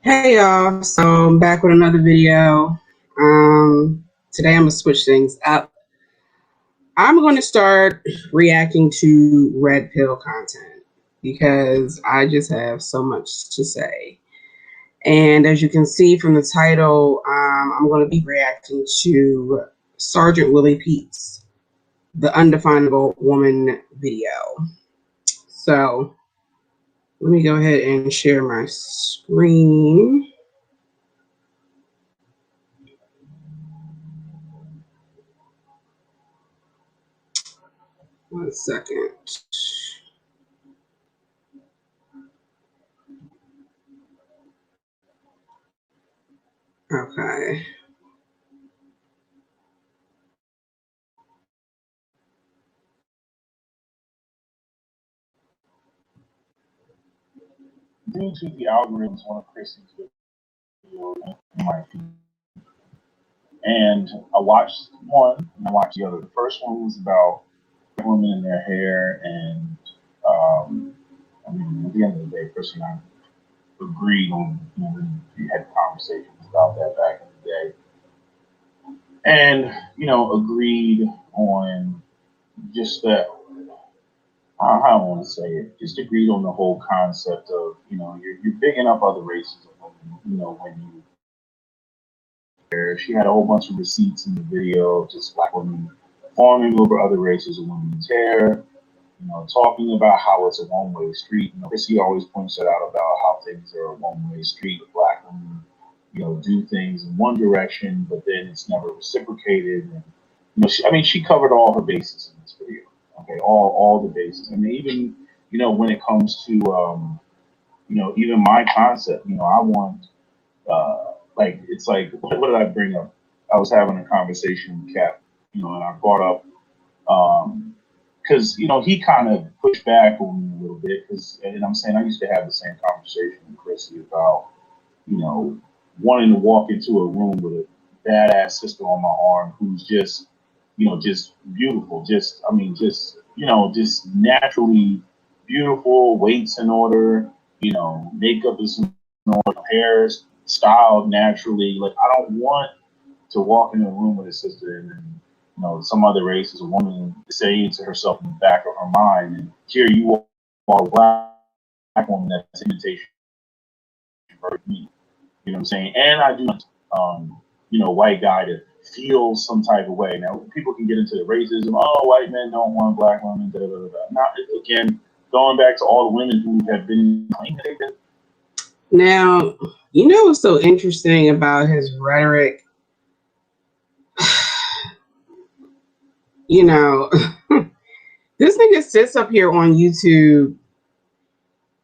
Hey y'all, so I'm back with another video. Today I'm gonna switch things up. I'm gonna start reacting to red pill content because I just have so much to say. And as you can see from the title, I'm gonna be reacting to Sergeant Willie Pete's The Undefinable Woman video. So let me go ahead and share my screen. One second. Okay. Due to the algorithms, one of Chrissy's videos in my feed. And I watched one and I watched the other. The first one was about women and their hair, and I mean, at the end of the day, Chrissy and I agreed on, we had conversations about that back in the day, and agreed on just that. How I want to say it, just agreed on the whole concept of, you're bigging up other races of women, when you she had a whole bunch of receipts in the video, just black women fawning over other races of women's hair, talking about how it's a one-way street. Chrissy always points that out about how things are a one-way street. Black women, do things in one direction, but then it's never reciprocated. And she covered all her bases in this video. Okay, all the bases. I mean, even when it comes to even my concept. I want it's like, what did I bring up? I was having a conversation with Cap, and I brought up because he kind of pushed back on me a little bit, and I'm saying I used to have the same conversation with Chrissy about you know wanting to walk into a room with a badass sister on my arm who's just just beautiful, just naturally beautiful, weights in order, makeup is in order, hair's styled naturally. Like, I don't want to walk into a room with a sister and then, some other race is a woman saying to herself in the back of her mind, and here you are, a black woman that's an imitation for me. You know what I'm saying? And I do want, white guy to feel some type of way. Now, people can get into the racism. Oh, white men don't want black women. Da, da, da, da. Now, again, going back to all the women who have been claiming they've been. Now, what's so interesting about his rhetoric? This nigga sits up here on YouTube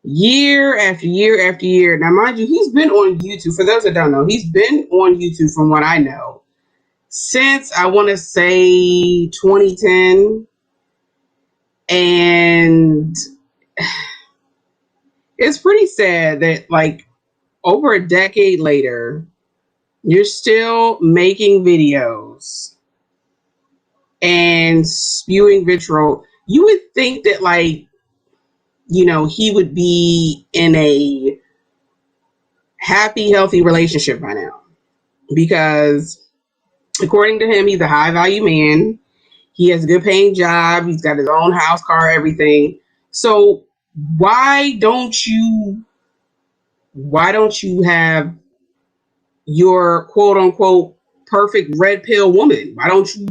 year after year after year. Now, mind you, he's been on YouTube. For those that don't know, he's been on YouTube, from what I know, since I want to say 2010. And it's pretty sad that, like, over a decade later, you're still making videos and spewing vitriol. You would think that, like, he would be in a happy, healthy relationship by now. Because according to him, he's a high value man. He has a good paying job. He's got his own house, car, everything. So why don't you have your quote unquote perfect red pill woman? Why don't you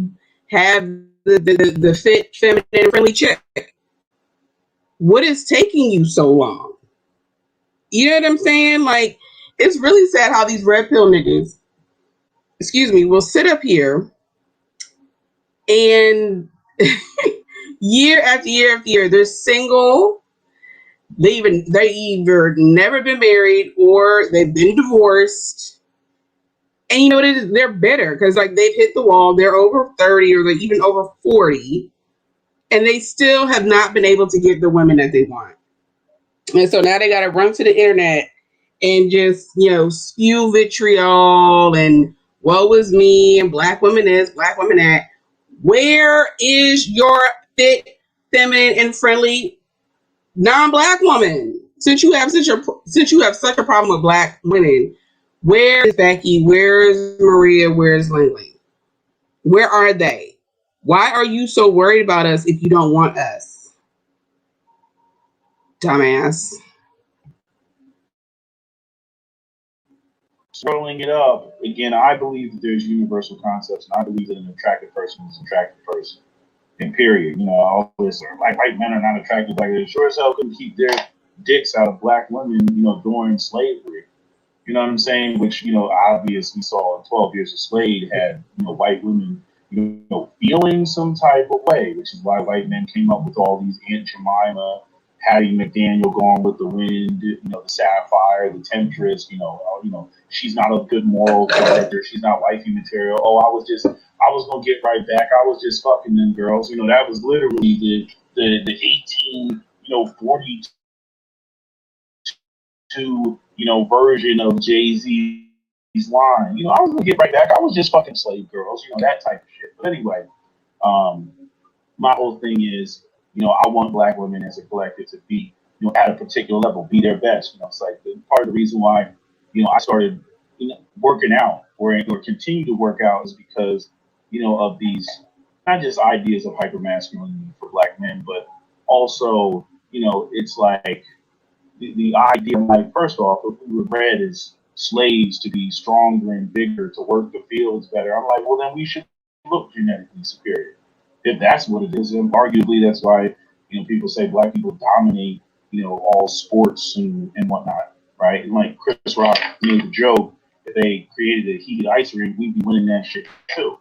have the fit, feminine, friendly chick? What is taking you so long? You know what I'm saying? Like, it's really sad how these red pill niggas, will sit up here and year after year after year, they're single. They either never been married or they've been divorced. And you know what it is? They're bitter because, like, they've hit the wall. They're over 30 or like even over 40, and they still have not been able to get the women that they want. And so now they got to run to the internet and just, spew vitriol and woe is me and black women this, black women that. Where is your fit, feminine, and friendly non-black woman? since you have such a problem with black women, where is Becky? Where's Maria? Where's Langley? Where are they? Why are you so worried about us if you don't want us? Dumbass. Swirling it up again, I believe that there's universal concepts, and I believe that an attractive person is an attractive person. And period. All this like white men are not attractive. Like they sure as hell couldn't keep their dicks out of black women. During slavery. You know what I'm saying? Which, obviously saw in 12 Years a Slave had, white women, feeling some type of way, which is why white men came up with all these Aunt Jemima, Hattie McDaniel going with the wind, the Sapphire, the Temptress, she's not a good moral character. She's not wifey material. Oh, I was going to get right back. I was just fucking them girls. That was literally the 1842 version of Jay-Z's line. I was gonna get right back. I was just fucking slave girls, that type of shit. But anyway, um, my whole thing is, I want black women as a collective to be, at a particular level, be their best. It's like part of the reason why, I started, working out or continue to work out is because, of these not just ideas of hypermasculinity for black men, but also, it's like the idea, like, first off, if we were bred as slaves to be stronger and bigger, to work the fields better, I'm like, well, then we should look genetically superior. If that's what it is, and arguably that's why, people say black people dominate, all sports and whatnot, right? And like Chris Rock made the joke, if they created a heated ice rink, we'd be winning that shit too,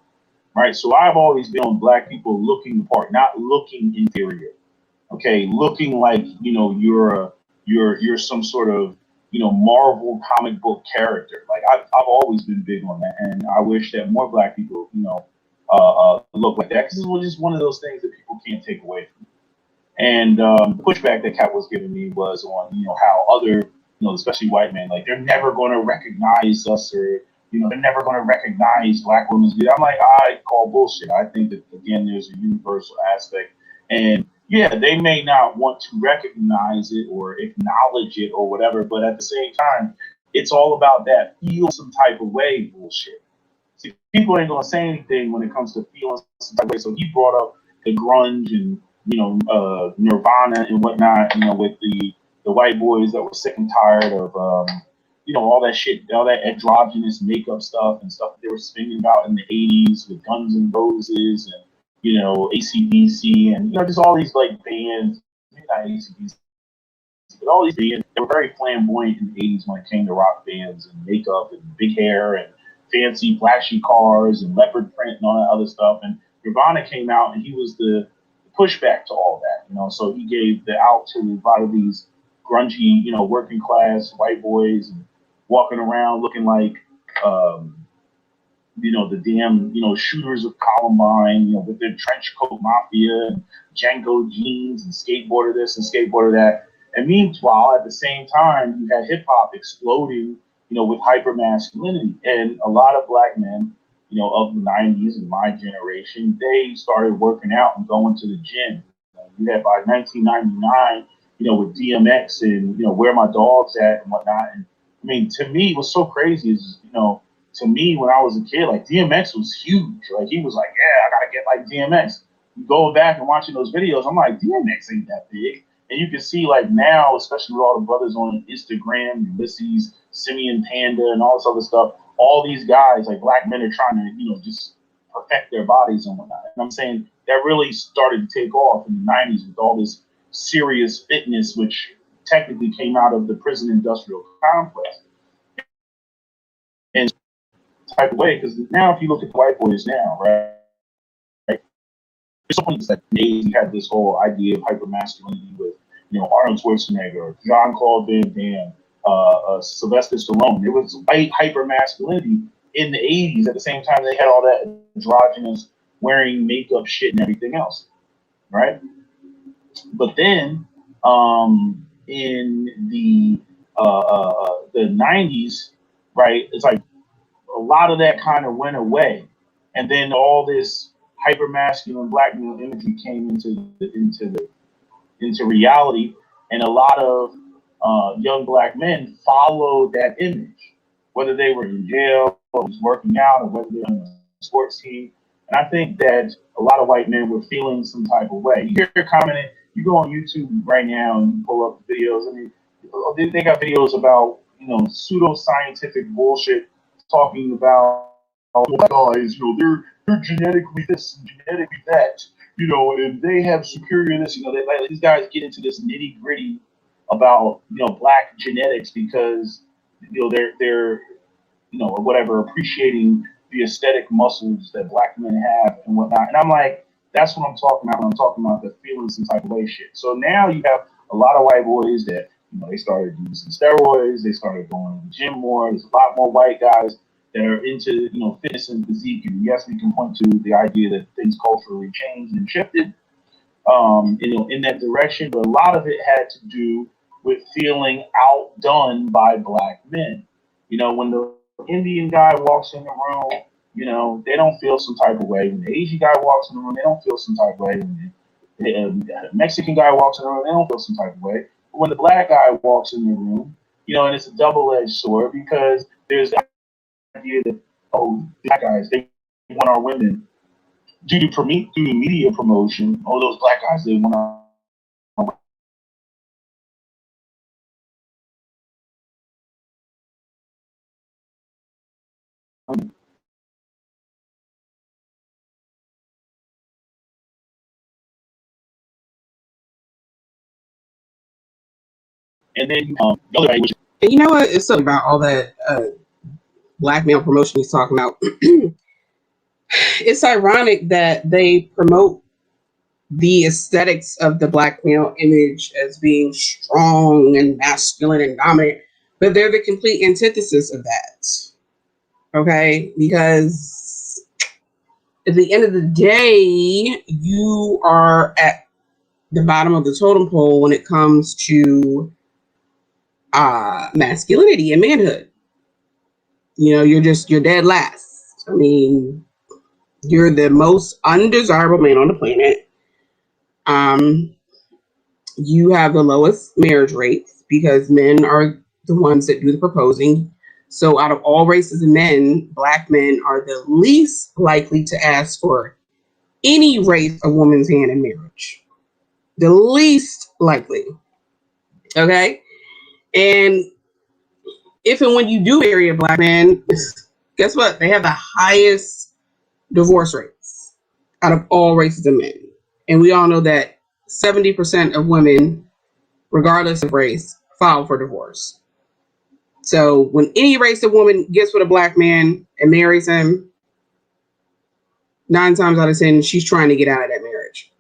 right? So I've always been on black people looking the part, not looking inferior, okay, looking like you're some sort of Marvel comic book character. Like I've always been big on that, and I wish that more black people look like that because it's just one of those things that people can't take away from. And the pushback that Kat was giving me was on how other especially white men, like they're never going to recognize us, or they're never going to recognize black women's beauty. I'm like, I call bullshit. I think that again there's a universal aspect, and yeah, they may not want to recognize it or acknowledge it or whatever, but at the same time, it's all about that feel some type of way bullshit. See, people ain't gonna say anything when it comes to feeling some type of way. So he brought up the grunge and Nirvana and whatnot. With the white boys that were sick and tired of all that shit, all that androgynous makeup stuff and stuff that they were singing about in the '80s with Guns N' Roses and ACDC and just all these like bands. Maybe not ACDC, but all these bands, they were very flamboyant in the '80s when it came to rock bands and makeup and big hair and fancy flashy cars and leopard print and all that other stuff. And Nirvana came out and he was the pushback to all that. So he gave the out to a lot of these grungy, working class white boys and walking around looking like um, the damn, shooters of Columbine, with their trench coat mafia and Django jeans and skateboarder this and skateboarder that. And meanwhile, at the same time, you had hip hop exploding, with hyper masculinity. And a lot of black men, of the '90s and my generation, they started working out and going to the gym. You had by 1999, with DMX and, where my dog's at and whatnot. And I mean, to me, what's so crazy is, to me when I was a kid, like DMX was huge. Like he was like, yeah, I gotta get like DMX. Going back and watching those videos, I'm like, DMX ain't that big. And you can see like now, especially with all the brothers on Instagram, Ulysses, Simeon Panda, and all this other stuff, all these guys, like black men, are trying to, just perfect their bodies and whatnot. And I'm saying that really started to take off in the '90s with all this serious fitness, which technically came out of the prison industrial complex. And type of way, because now if you look at the white boys now, right, there's so many that you had this whole idea of hypermasculinity with Arnold Schwarzenegger, John Claude Van Damme, Sylvester Stallone. There was white hypermasculinity in the '80s. At the same time, they had all that androgynous wearing makeup shit and everything else, right? But then in the '90s, right, it's like a lot of that kind of went away, and then all this hyper masculine black male imagery came into reality, and a lot of young black men followed that image, whether they were in jail or was working out or whether they were on a sports team. And I think that a lot of white men were feeling some type of way. You hear commenting, you go on YouTube right now and you pull up videos. I mean, they got videos about pseudo scientific bullshit talking about black guys, they're genetically this and genetically that, and they have superior this. Like, these guys get into this nitty gritty about black genetics because they're or whatever, appreciating the aesthetic muscles that black men have and whatnot. And I'm like, that's what I'm talking about when I'm talking about the feeling some type of way shit. So now you have a lot of white boys that, they started using steroids, they started going to the gym more. There's a lot more white guys that are into, fitness and physique. And yes, we can point to the idea that things culturally changed and shifted, in that direction. But a lot of it had to do with feeling outdone by black men. When the Indian guy walks in the room, they don't feel some type of way. When the Asian guy walks in the room, they don't feel some type of way. When the Mexican guy walks in the room, they don't feel some type of way. But when the black guy walks in the room, and it's a double-edged sword because there's the idea that, black guys, they want our women due to media promotion. All those black guys, they want our and then the other which And you know what? It's something about all that black male promotion he's talking about. It's ironic that they promote the aesthetics of the black male image as being strong and masculine and dominant, but they're the complete antithesis of that. Okay? Because at the end of the day, you are at the bottom of the totem pole when it comes to masculinity and manhood. You're dead last. I mean, you're the most undesirable man on the planet. Um, you have the lowest marriage rates because men are the ones that do the proposing. So, out of all races of men, black men are the least likely to ask for any race of woman's hand in marriage. The least likely. Okay. And if and when you do marry a black man, guess what? They have the highest divorce rates out of all races of men. And we all know that 70% of women, regardless of race, file for divorce. So when any race of woman gets with a black man and marries him, 9 times out of 10, she's trying to get out of that marriage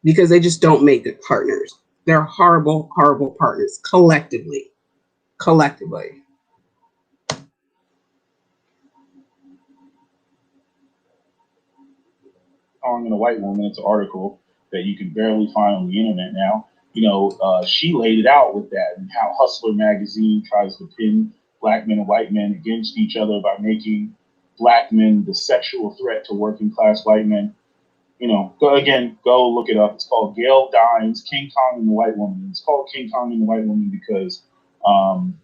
because they just don't make good partners. They're horrible, horrible partners collectively. Collectively. calling it a white woman. It's an article that you can barely find on the internet now. She laid it out with that and how Hustler magazine tries to pin black men and white men against each other by making black men the sexual threat to working class white men. Go look it up. It's called Gail Dines, King Kong and the White Woman. It's called King Kong and the White Woman because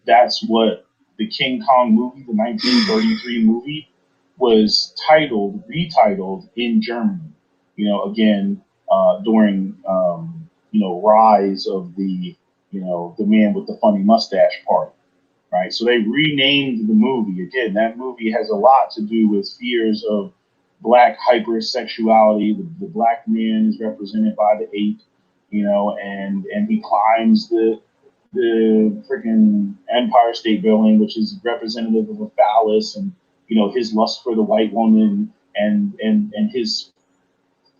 that's what the King Kong movie, the 1933 movie, was retitled in Germany. Again, during rise of the man with the funny mustache part, right? So they renamed the movie. Again, that movie has a lot to do with fears of black hypersexuality. The black man is represented by the ape, and he climbs the freaking Empire State Building, which is representative of a phallus, and his lust for the white woman, and his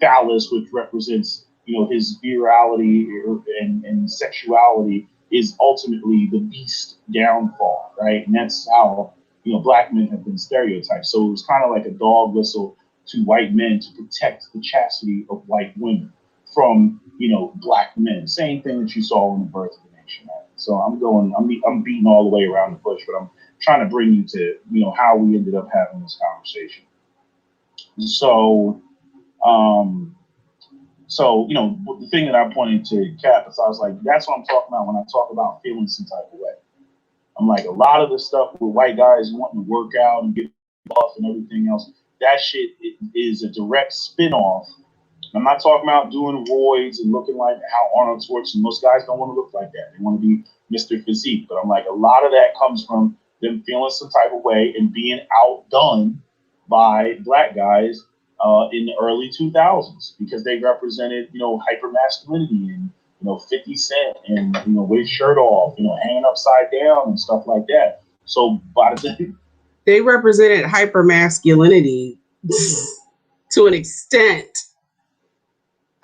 phallus, which represents his virality and sexuality, is ultimately the beast downfall, right? And that's how black men have been stereotyped. So it was kind of like a dog whistle to white men to protect the chastity of white women from black men. Same thing that you saw in the birth of the nation. Right? So I'm beating all the way around the bush, but I'm trying to bring you to how we ended up having this conversation. So um, So, the thing that I pointed to Cap is I was like, that's what I'm talking about when I talk about feeling some type of way. I'm like, a lot of the stuff with white guys wanting to work out and get buff and everything else, that shit is a direct spin off. I'm not talking about doing roids and looking like how Arnold Schwarzenegger. Most guys don't want to look like that. They want to be Mr. Physique. But I'm like, a lot of that comes from them feeling some type of way and being outdone by black guys in the early 2000s because they represented, hyper masculinity and 50 Cent and with his shirt off, hanging upside down and stuff like that. So by the time They represented hyper masculinity to an extent.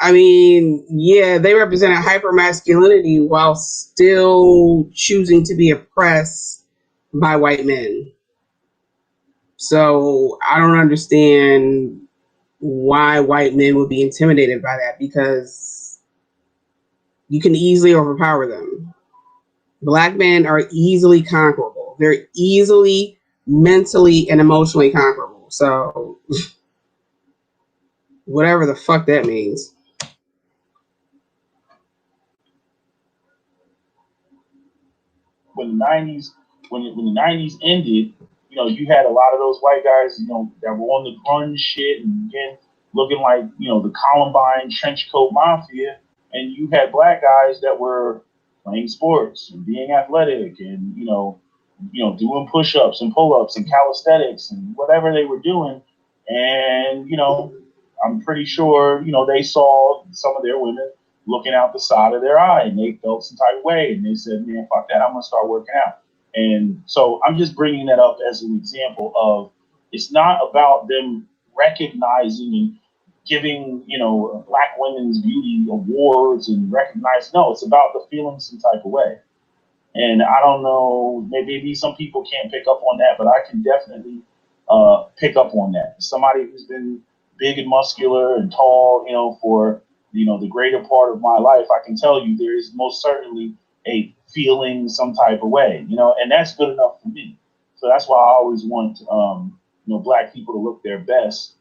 I mean, yeah, they represented hyper masculinity while still choosing to be oppressed by white men. So I don't understand why white men would be intimidated by that because you can easily overpower them. Black men are easily conquerable. They're easily mentally and emotionally conquerable. So whatever the fuck that means. when the '90s when the '90s ended, you had a lot of those white guys, that were on the grunge shit and again looking like the Columbine trench coat mafia, and you had black guys that were playing sports and being athletic and doing push-ups and pull-ups and calisthenics and whatever they were doing, and I'm pretty sure they saw some of their women looking out the side of their eye and they felt some type of way and they said, man, fuck that, I'm going to start working out. And so I'm just bringing that up as an example of it's not about them recognizing and giving, black women's beauty awards and recognize. No, it's about the feeling some type of way. And I don't know, maybe some people can't pick up on that, but I can definitely pick up on that. Somebody who's been big and muscular and tall, for the greater part of my life, I can tell you there is most certainly a feeling some type of way, and that's good enough for me. So that's why I always want, black people to look their best,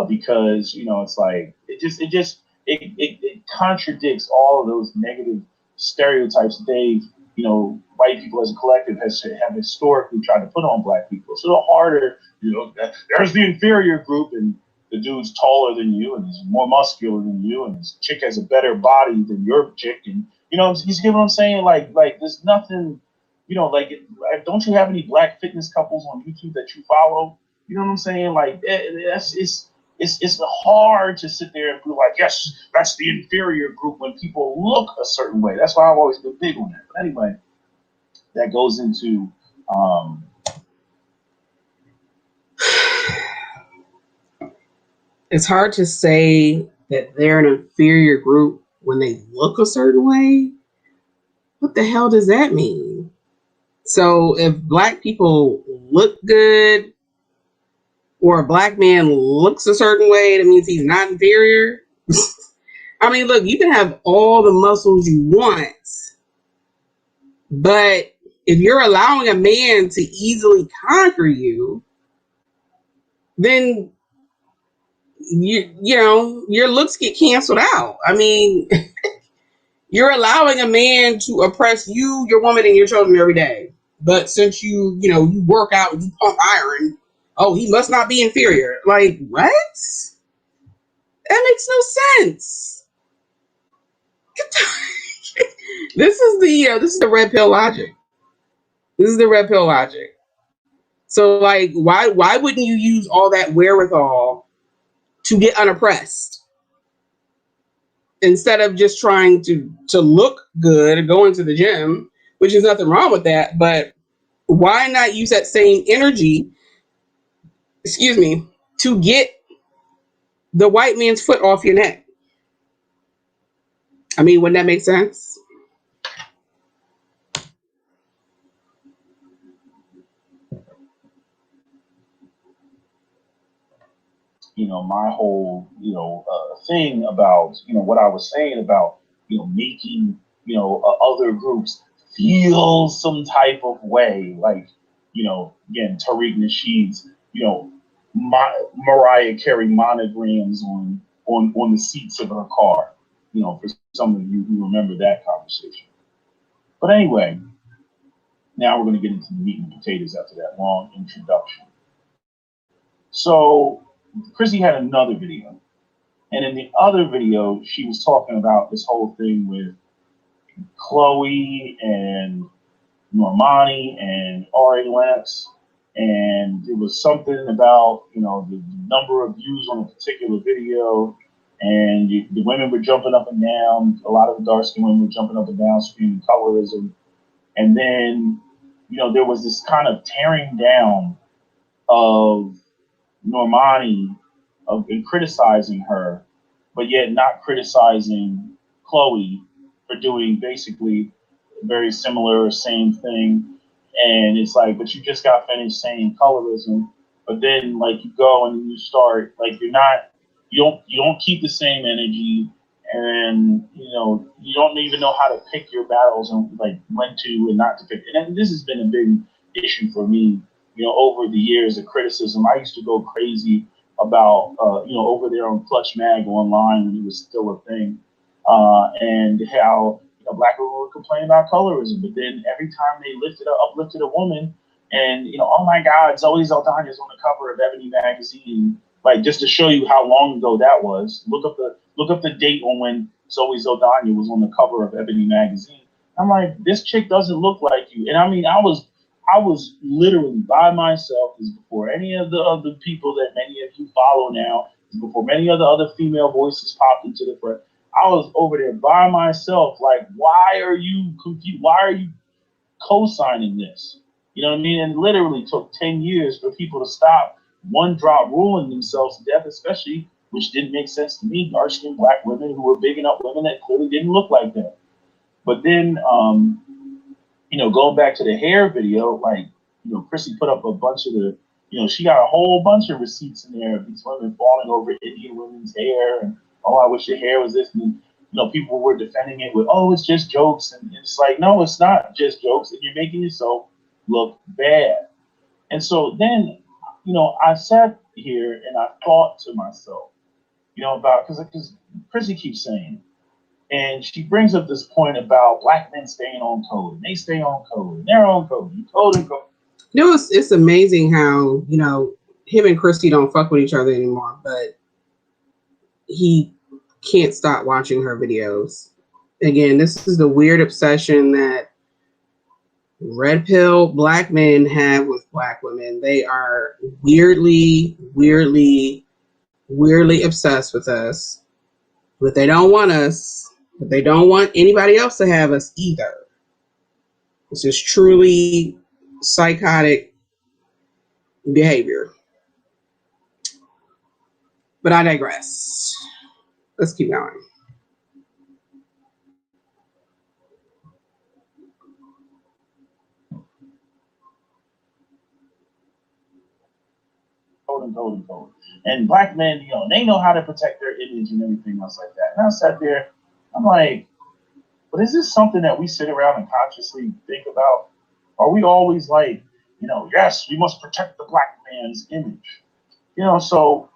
because it's like it contradicts all of those negative stereotypes that white people as a collective have historically tried to put on black people. So the harder, there's the inferior group and the dude's taller than you and he's more muscular than you and his chick has a better body than your chick and you get what I'm saying? Like there's nothing, don't you have any black fitness couples on YouTube that you follow? You know what I'm saying? Like that's it's hard to sit there and be like, yes, that's the inferior group when people look a certain way. That's why I've always been big on that. But anyway, that goes into It's hard to say that they're an inferior group when they look a certain way. What the hell does that mean? So if black people look good or a black man looks a certain way, that means he's not inferior. I mean, look, you can have all the muscles you want, but if you're allowing a man to easily conquer you, then your looks get canceled out. I mean, you're allowing a man to oppress you, your woman, and your children every day. But since you work out and you pump iron, oh, he must not be inferior. Like, what? That makes no sense. This is the red pill logic. This is the red pill logic. So like, why wouldn't you use all that wherewithal to get unoppressed instead of just trying to look good and go into the gym, which is nothing wrong with that, but why not use that same energy, excuse me, to get the white man's foot off your neck? I mean, wouldn't that make sense? my whole thing about what I was saying about making other groups feel some type of way, like again Tariq Nasheed's Mariah Carey monograms on on the seats of her car. For some of you who remember that conversation. But anyway, now we're going to get into the meat and potatoes after that long introduction. So Chrissy had another video, and in the other video, she was talking about this whole thing with Chloe and Normani and Ari Lennox, and it was something about the number of views on a particular video, and the women were jumping up and down. A lot of the dark skinned women were jumping up and down, screaming colorism, and then there was this kind of tearing down of Normani and criticizing her, but yet not criticizing Chloe for doing basically very similar, same thing. And it's like, but you just got finished saying colorism, but then like you go and you start like you don't keep the same energy, and you don't even know how to pick your battles and like when to and not to pick. And this has been a big issue for me, over the years of criticism. I used to go crazy about, over there on Clutch Mag online when it was still a thing, and how black people would complain about colorism, but then every time they uplifted a woman, and oh my God, Zoe Saldana's on the cover of Ebony magazine, like just to show you how long ago that was. Look up the date on when Zoe Saldana was on the cover of Ebony magazine. I'm like, this chick doesn't look like you, and I mean, I was literally by myself. This is before any of the other people that many of you follow now. This is before many of the other female voices popped into the front. I was over there by myself, like, why are you confused? Why are you co-signing this? You know what I mean? And it literally took 10 years for people to stop one drop ruling themselves to death, especially, which didn't make sense to me, dark-skinned black women who were bigging up women that clearly didn't look like them. But then, going back to the hair video, like, Chrissy put up a bunch of she got a whole bunch of receipts in there of these women falling over Indian women's hair, and oh, I wish your hair was this, and people were defending it with, oh, it's just jokes, and it's like, no, it's not just jokes, and you're making yourself look bad. And so then, I sat here and I thought to myself, about because Chrissy keeps saying. And she brings up this point about black men staying on code. And they stay on code. And they're on code. You code and code. It's amazing how, him and Christy don't fuck with each other anymore, but he can't stop watching her videos. Again, this is the weird obsession that red pill black men have with black women. They are weirdly obsessed with us, but they don't want us, but they don't want anybody else to have us either. This is truly psychotic behavior. But I digress. Let's keep going. Code. And black men, they know how to protect their image and everything else like that. And I sat there, I'm like, but is this something that we sit around and consciously think about? Are we always like, yes, we must protect the black man's image? So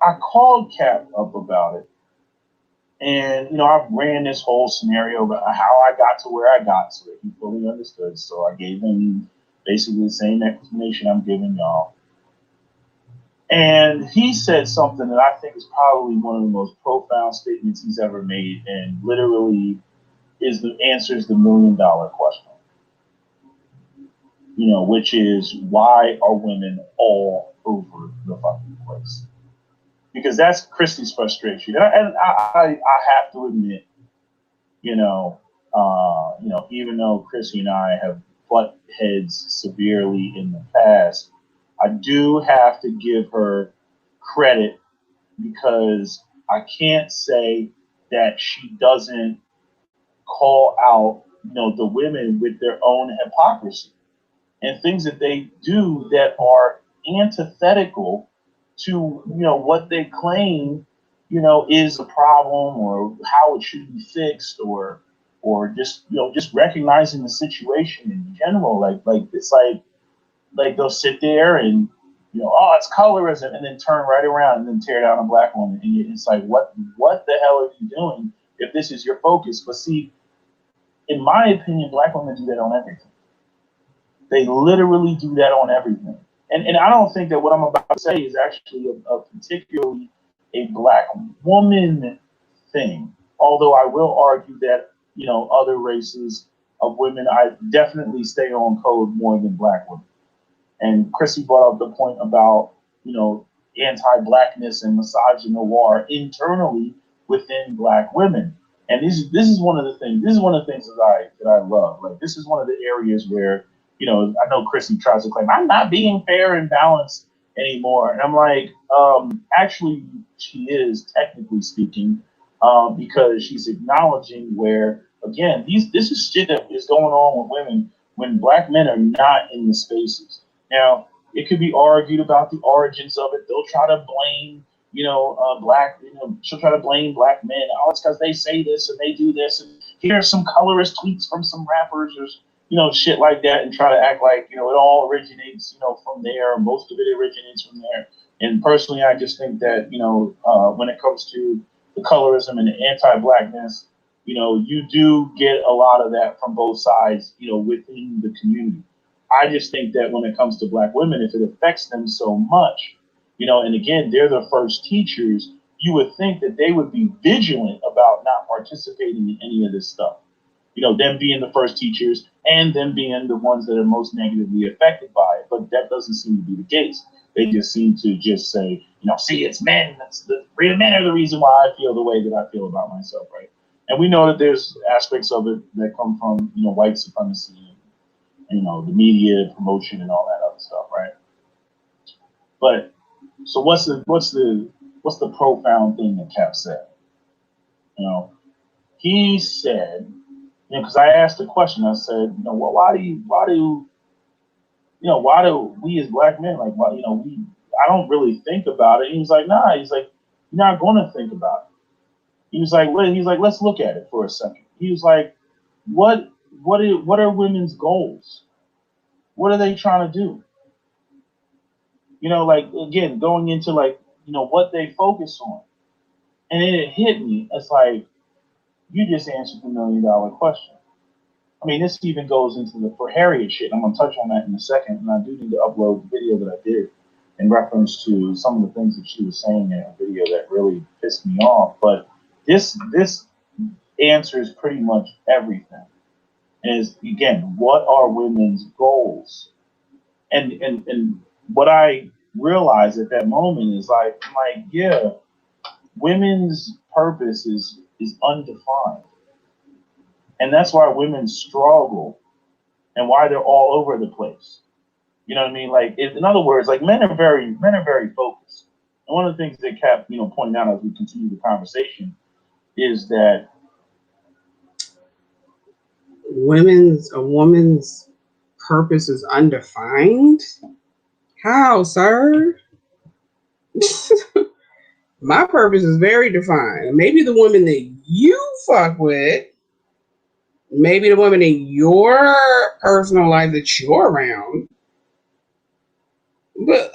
I called Cap up about it. And, I ran this whole scenario about how I got to where I got so that he fully understood. So I gave him basically the same explanation I'm giving y'all. And he said something that I think is probably one of the most profound statements he's ever made, and literally answers the $1,000,000 question. Which is, why are women all over the fucking place? Because that's Christy's frustration, and I have to admit, even though Chrissy and I have butt heads severely in the past, I do have to give her credit because I can't say that she doesn't call out, the women with their own hypocrisy and things that they do that are antithetical to, what they claim, is a problem or how it should be fixed, or just recognizing the situation in general. Like it's like they'll sit there and oh, it's colorism, and then turn right around and then tear down a black woman. And it's like, what the hell are you doing if this is your focus? But see, in my opinion, black women do that on everything. They literally do that on everything. And I don't think that what I'm about to say is actually a particularly a black woman thing. Although I will argue that, other races of women, I definitely stay on code more than black women. And Chrissy brought up the point about, anti-blackness and misogynoir internally within black women. And this is one of the things. This is one of the things that I love. Like, this is one of the areas where, I know Chrissy tries to claim I'm not being fair and balanced anymore, and I'm like, actually, she is, technically speaking, because she's acknowledging where, again, this is shit that is going on with women when black men are not in the spaces. Now, it could be argued about the origins of it. They'll try to blame, she'll try to blame black men. Oh, it's because they say this and they do this. And here's some colorist tweets from some rappers or, shit like that, and try to act like, it all originates, from there. Most of it originates from there. And personally, I just think that, when it comes to the colorism and the anti-blackness, you do get a lot of that from both sides, within the community. I just think that when it comes to black women, if it affects them so much, and again, they're the first teachers, you would think that they would be vigilant about not participating in any of this stuff. Them being the first teachers and them being the ones that are most negatively affected by it. But that doesn't seem to be the case. They just seem to just say, see, it's men. Men are the reason why I feel the way that I feel about myself, right? And we know that there's aspects of it that come from, white supremacy, the media promotion and all that other stuff, right? But so what's the profound thing that Cap said? He said, because I asked the question, I said, well, why do we as black men, like, why, I don't really think about it. He was like, nah, he's like, you're not going to think about it. He's like, let's look at it for a second. He was like, what are women's goals? What are they trying to do? Like, again, going into, like, what they focus on. And then it hit me. It's like, you just answered the $1 million question. I mean, this even goes into the for Harriet shit. I'm going to touch on that in a second. And I do need to upload the video that I did in reference to some of the things that she was saying in a video that really pissed me off. But this answers pretty much everything. Is, again, what are women's goals? And what I realized at that moment is like, yeah, women's purpose is undefined. And that's why women struggle and why they're all over the place. You know what I mean? Like, in other words, like, men are very focused. And one of the things that Cap, pointed out as we continue the conversation is that a woman's purpose is undefined. How, sir? My purpose is very defined. Maybe the woman that you fuck with, maybe the woman in your personal life that you're around. But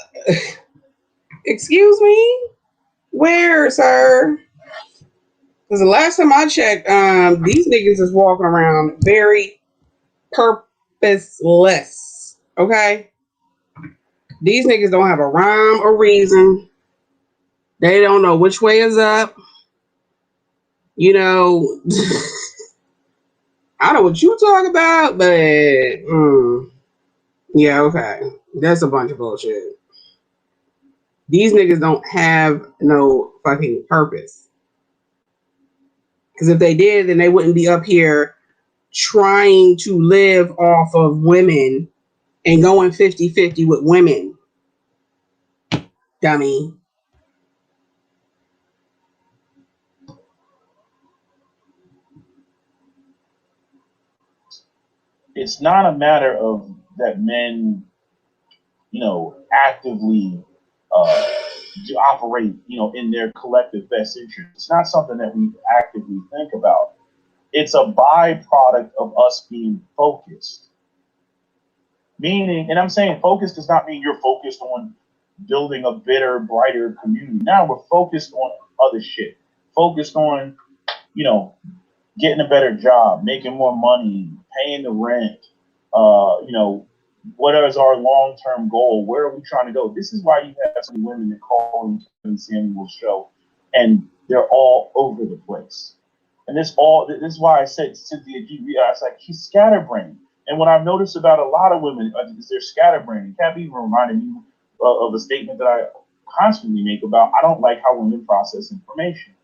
excuse me, where, sir? Because the last time I checked, these niggas is walking around very purposeless. Okay, these niggas don't have a rhyme or reason. They don't know which way is up. I know what you talk about, but yeah, okay, that's a bunch of bullshit. These niggas don't have no fucking purpose. Because if they did, then they wouldn't be up here trying to live off of women and going 50-50 with women. Dummy. it's not a matter of that men, actively operate, in their collective best interest. It's not something that we actively think about. It's a byproduct of us being focused. Meaning, and I'm saying focused does not mean you're focused on building a better, brighter community. Now we're focused on other shit. Focused on, you know, getting a better job, making more money, paying the rent. You know, what is our long term goal? Where are we trying to go? This is why you have so many women that call into Kevin Samuel's show, and they're all over the place. And this is why I said Cynthia G. I was like, he's scatterbrained. And what I've noticed about a lot of women is they're scatterbrained. Kathy even reminded me of a statement that I constantly make about I don't like how women process information.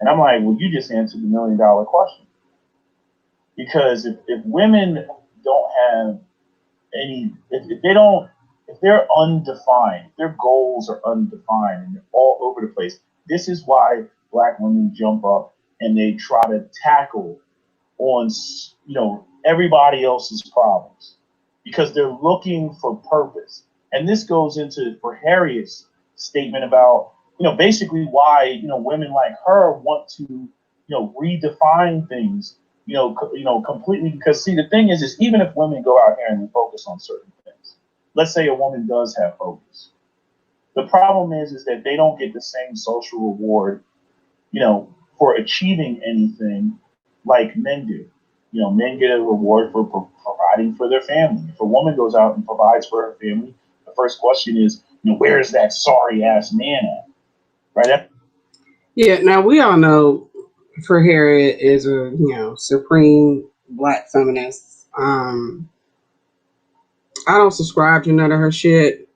And I'm like, well, you just answered the $1 million question. Because if women don't have if they don't, if they're undefined, if their goals are undefined and they're all over the place, this is why black women jump up and they try to tackle on, everybody else's problems because they're looking for purpose. And this goes into for Harriet's statement about, basically why, women like her want to, redefine things, completely. Because see, the thing is even if women go out here and they focus on certain things, let's say a woman does have focus. The problem is that they don't get the same social reward, for achieving anything like men do. Men get a reward for providing for their family. If a woman goes out and provides for her family, the first question is, where is that sorry ass man at? Right? Yeah, now we all know for Harriet is a, supreme black feminist. I don't subscribe to none of her shit.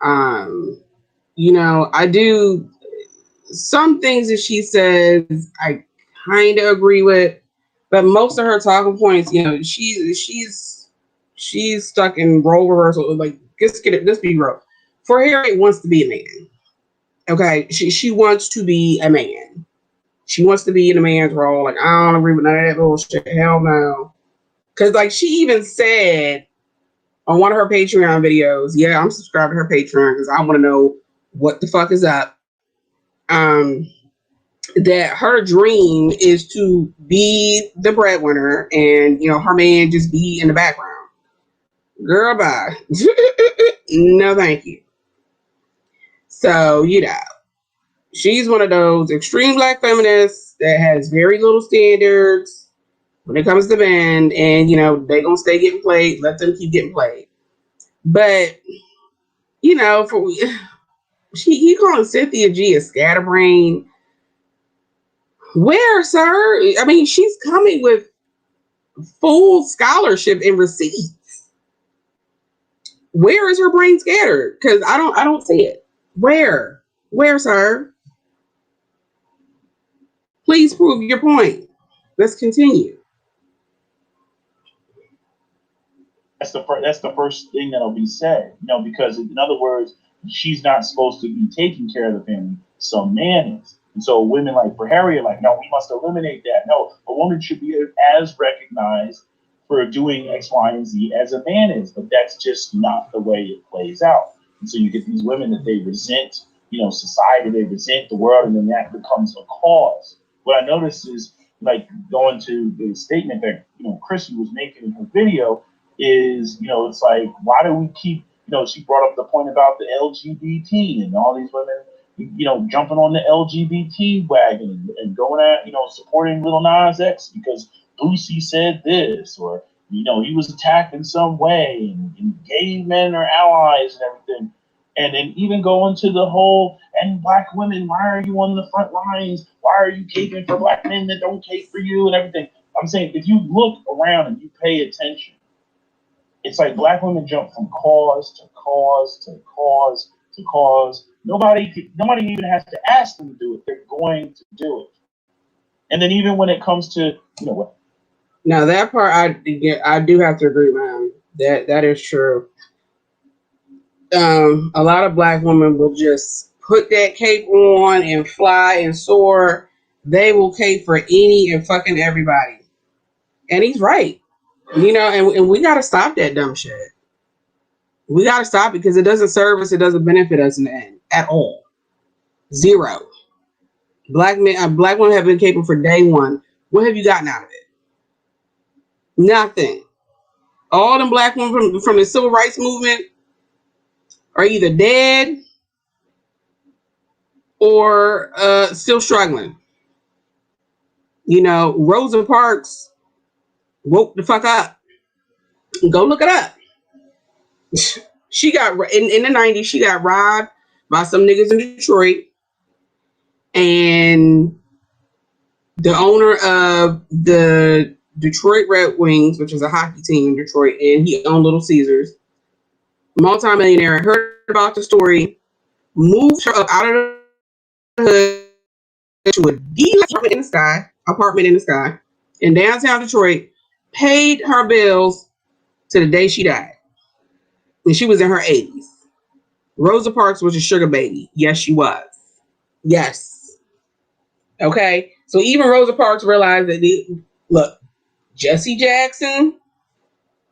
I do some things that she says I kind of agree with, but most of her talking points, she's stuck in role reversal. Like, let's be real. For Harriet wants to be a man. Okay, she wants to be a man. She wants to be in a man's role. Like, I don't agree with none of that bullshit. Hell no. Because like she even said on one of her Patreon videos, yeah, I'm subscribed to her Patreon because I want to know what the fuck is up. Um, that her dream is to be the breadwinner and her man just be in the background. Girl, bye. No, thank you. So, she's one of those extreme black feminists that has very little standards when it comes to men, and they gonna stay getting played. Let them keep getting played. But for he calling Cynthia G a scatterbrain. Where, sir? I mean, she's coming with full scholarship and receipts. Where is her brain scattered? Because I don't see it. Where, sir? Please prove your point. Let's continue. That's the first thing that'll be said, because in other words, she's not supposed to be taking care of the family. Some man is. And so women like for Harriet, like, no, we must eliminate that. No, a woman should be as recognized for doing X, Y, and Z as a man is. But that's just not the way it plays out. And so you get these women that they resent, society, they resent the world, and then that becomes a cause. What I noticed is, like, going to the statement that, Chrissy was making in her video, is, it's like, why do we keep, she brought up the point about the LGBT and all these women, jumping on the LGBT wagon and going at, supporting Little Nas X because Boosie said this, or, he was attacked in some way, and gay men are allies and everything. And then even going to the whole, and black women, why are you on the front lines? Why are you caping for black men that don't cape for you and everything? I'm saying, if you look around and you pay attention, it's like black women jump from cause to cause to cause to cause. Nobody even has to ask them to do it. They're going to do it. And then even when it comes to, what? Now that part I do have to agree, man. That is true. A lot of black women will just put that cape on and fly and soar. They will cape for any and fucking everybody. And he's right. And we gotta stop that dumb shit. We gotta stop it because it doesn't serve us, it doesn't benefit us in the end at all. Zero. Black women have been capable for day one. What have you gotten out of it? Nothing. All them black women from the civil rights movement are either dead or still struggling. Rosa Parks woke the fuck up. Go look it up. She got in the 90s. She got robbed by some niggas in Detroit, and the owner of the Detroit Red Wings, which is a hockey team in Detroit, and he owned Little Caesars, multimillionaire, heard about the story, moved her up out of the hood to a apartment in the sky in downtown Detroit, paid her bills to the day she died. And she was in her 80s. Rosa Parks was a sugar baby. Yes, she was. Yes. Okay. So even Rosa Parks realized that, look, Jesse Jackson,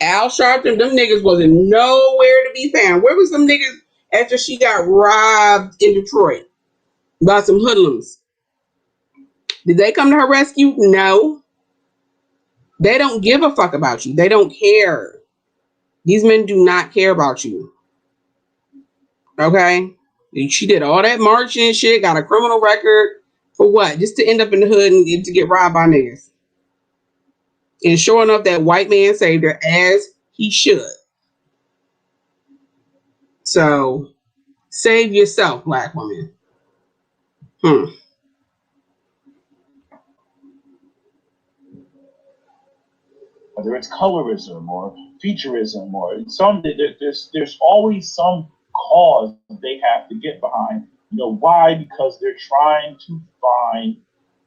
Al Sharpton, them niggas wasn't nowhere to be found. Where was them niggas after she got robbed in Detroit by some hoodlums? Did they come to her rescue? No. They don't give a fuck about you. They don't care. These men do not care about you. Okay? She did all that marching and shit, got a criminal record for what? Just to end up in the hood and to get robbed by niggas. And sure enough, that white man saved her as he should. So save yourself, black woman. Whether it's colorism or featureism or there's always some cause they have to get behind. Why? Because they're trying to find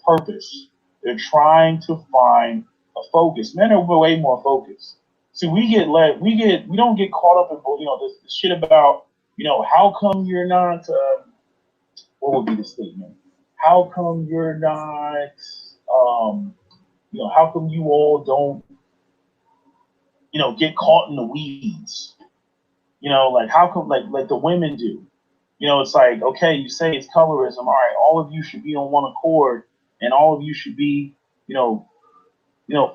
purpose. They're trying to find a focus. Men are way more focused. See, we don't get caught up in this shit about how come you're not what would be the statement? How come you're not how come you all don't get caught in the weeds? Like how come like the women do? It's like, okay, you say it's colorism. All right, all of you should be on one accord, and all of you should be,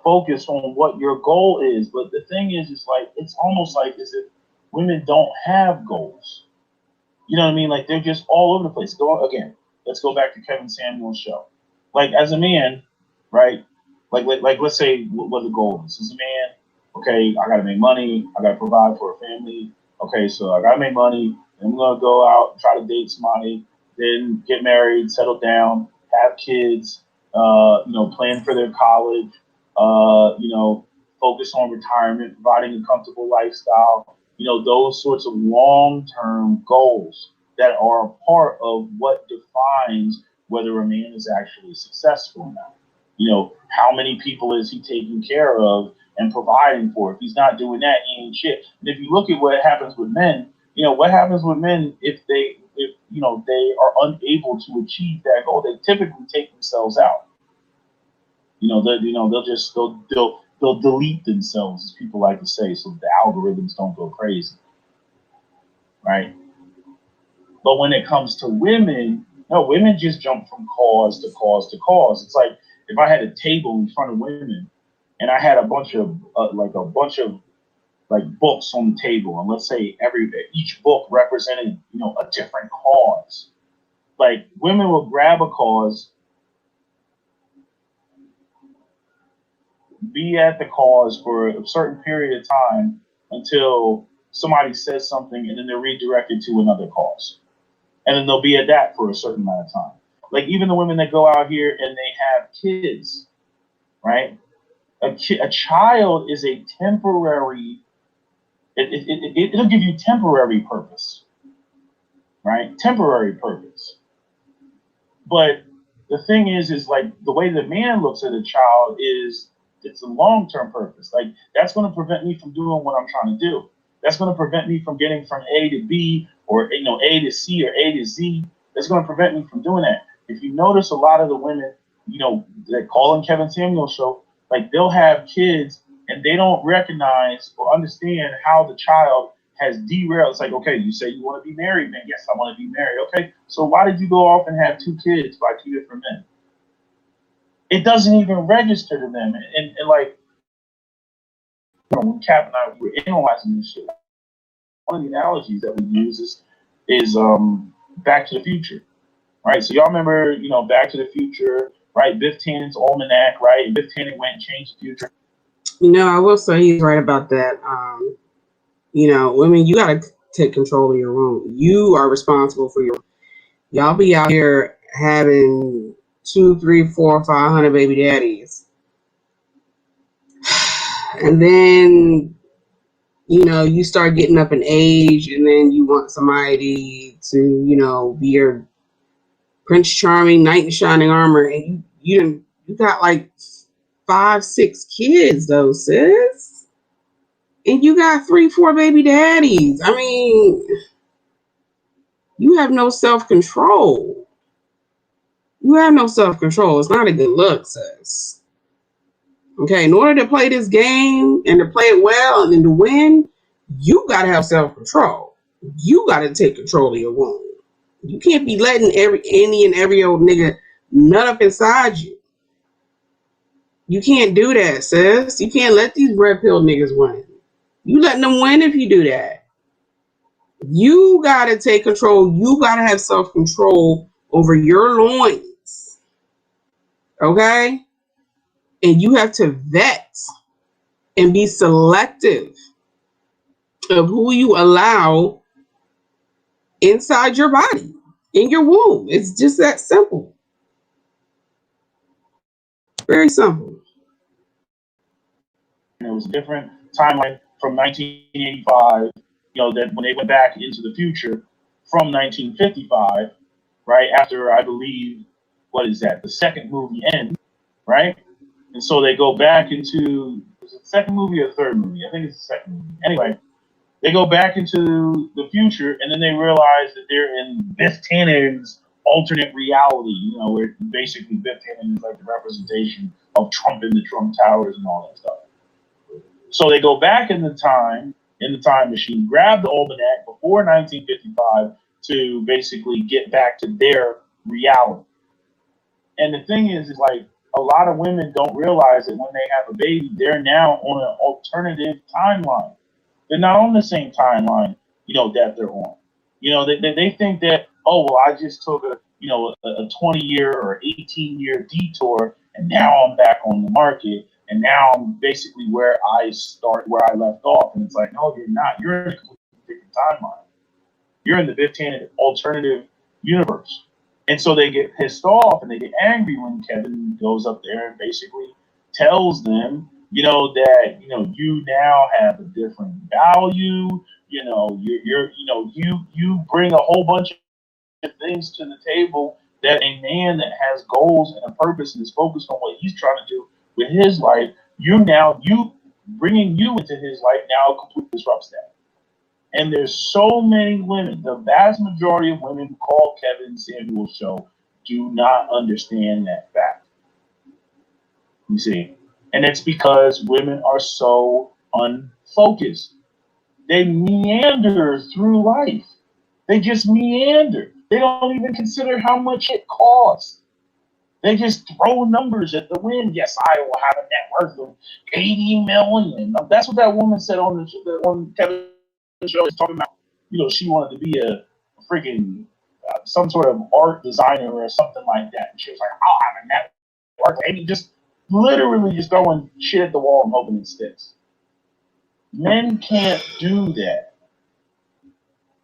focused on what your goal is. But the thing is like it's almost like as if women don't have goals. You know what I mean? Like they're just all over the place. Let's go back to Kevin Samuel's show. Like as a man, right? Like let's say what the goal is. As a man, okay, I gotta make money, I gotta provide for a family. Okay, so I gotta make money, and I'm gonna go out and try to date somebody, then get married, settle down, have kids, plan for their college, focus on retirement, providing a comfortable lifestyle, those sorts of long-term goals that are a part of what defines whether a man is actually successful or not. How many people is he taking care of and providing for? If he's not doing that, he ain't shit. And if you look at what happens with men, what happens with men if they are unable to achieve that goal, they typically take themselves out. They'll delete themselves, as people like to say, so the algorithms don't go crazy, right? But when it comes to women, no, women just jump from cause to cause to cause. It's like if I had a table in front of women and I had a bunch of books on the table, and let's say each book represented a different cause. Like women will grab a cause, be at the cause for a certain period of time until somebody says something, and then they're redirected to another cause, and then they'll be at that for a certain amount of time. Like even the women that go out here and they have kids, right? A child is a temporary. It'll give you temporary purpose, right? Temporary purpose. But the thing is like the way the man looks at a child is it's a long-term purpose. Like that's going to prevent me from doing what I'm trying to do. That's going to prevent me from getting from A to B or A to C or A to Z. That's going to prevent me from doing that. If you notice, a lot of the women, that call in Kevin Samuel's show, like they'll have kids and they don't recognize or understand how the child has derailed. It's like, okay, you say you want to be married, man. Yes, I want to be married. Okay, so why did you go off and have 2 kids by 2 different men? It doesn't even register to them. And like, when Cap and I were analyzing this shit, one of the analogies that we use is Back to the Future, right? So y'all remember, Back to the Future, right? Biff Tannen's almanac, right? And Biff Tannen went and changed the future. I will say he's right about that. Women, you got to take control of your room. You are responsible for your. Y'all be out here having 2, 3, 4, 500 baby daddies, and then you start getting up in age, and then you want somebody to be your Prince Charming, knight in shining armor, and you got like 5, 6 kids though, sis. And you got 3, 4 baby daddies. I mean, you have no self-control. You have no self-control. It's not a good look, sis. Okay, in order to play this game and to play it well and then to win, you gotta have self-control. You gotta take control of your wound. You can't be letting any and every old nigga nut up inside you. You can't do that, sis. You can't let these red pill niggas win. You letting them win if you do that. You gotta take control. You gotta have self-control over your loins. Okay? And you have to vet and be selective of who you allow inside your body, in your womb. It's just that simple. Very simple. And it was a different timeline from 1985, that when they went back into the future from 1955, right? After, I believe, what is that? The second movie ends, right? And so they go back into, is it the second movie or the third movie? I think it's the second movie. Anyway, they go back into the future, and then they realize that they're in Biff Tannen's alternate reality, where basically Biff Tannen is like the representation of Trump in the Trump Towers and all that stuff. So they go back in the time machine, grab the almanac before 1955 to basically get back to their reality. And the thing is like a lot of women don't realize that when they have a baby, they're now on an alternative timeline. They're not on the same timeline, that they're on. They think that, oh, well, I just took a 20-year or 18-year detour, and now I'm back on the market, and now I'm basically where I left off. And it's like, no, you're not. You're in a completely different timeline. You're in the Biff Tannen alternative universe. And so they get pissed off and they get angry when Kevin goes up there and basically tells them, that, you now have a different value. You bring a whole bunch of things to the table that a man that has goals and a purpose and is focused on what he's trying to do with his life, you bringing you into his life now completely disrupts that. And there's so many women, the vast majority of women who call Kevin Samuel's show do not understand that fact. You see? And it's because women are so unfocused. They meander through life. They just meander. They don't even consider how much it costs. They just throw numbers at the wind. Yes, I will have a net worth of 80 million. That's what that woman said on Kevin show. Is talking about, she wanted to be a freaking some sort of art designer or something like that. And she was like, I'll have a net worth. And just literally just throwing shit at the wall and hoping it sticks. Men can't do that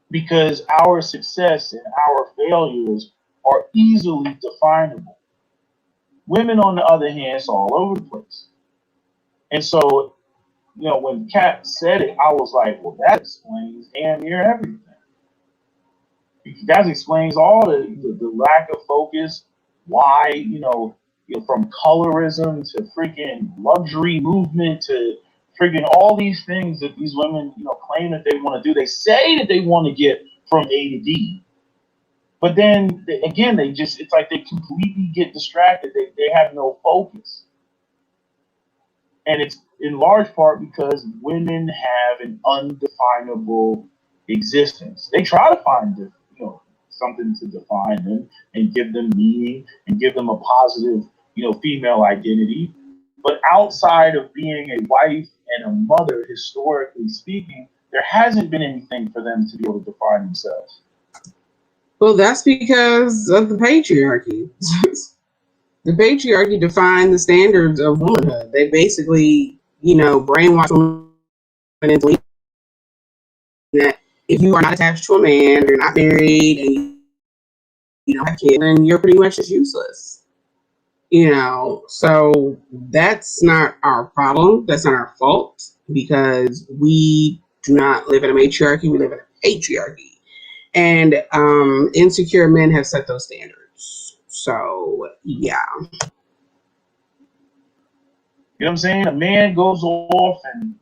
because our success and our failures are easily definable. Women, on the other hand, it's all over the place. And so, when Kat said it, I was like, well, that explains damn near everything. That explains all the lack of focus, why, from colorism to freaking luxury movement to freaking all these things that these women, claim that they want to do. They say that they want to get from A to B. But then, again, it's like they completely get distracted. They have no focus. And it's in large part because women have an undefinable existence. They try to find something to define them and give them meaning and give them a positive, female identity. But outside of being a wife and a mother, historically speaking, there hasn't been anything for them to be able to define themselves. Well, that's because of the patriarchy. The patriarchy defined the standards of womanhood. They basically, brainwash women into believing that if you are not attached to a man, you're not married, and you don't have kids, then you're pretty much just useless. So that's not our problem. That's not our fault because we do not live in a matriarchy. We live in a patriarchy. And insecure men have set those standards. So, yeah. You know what I'm saying? A man goes off and,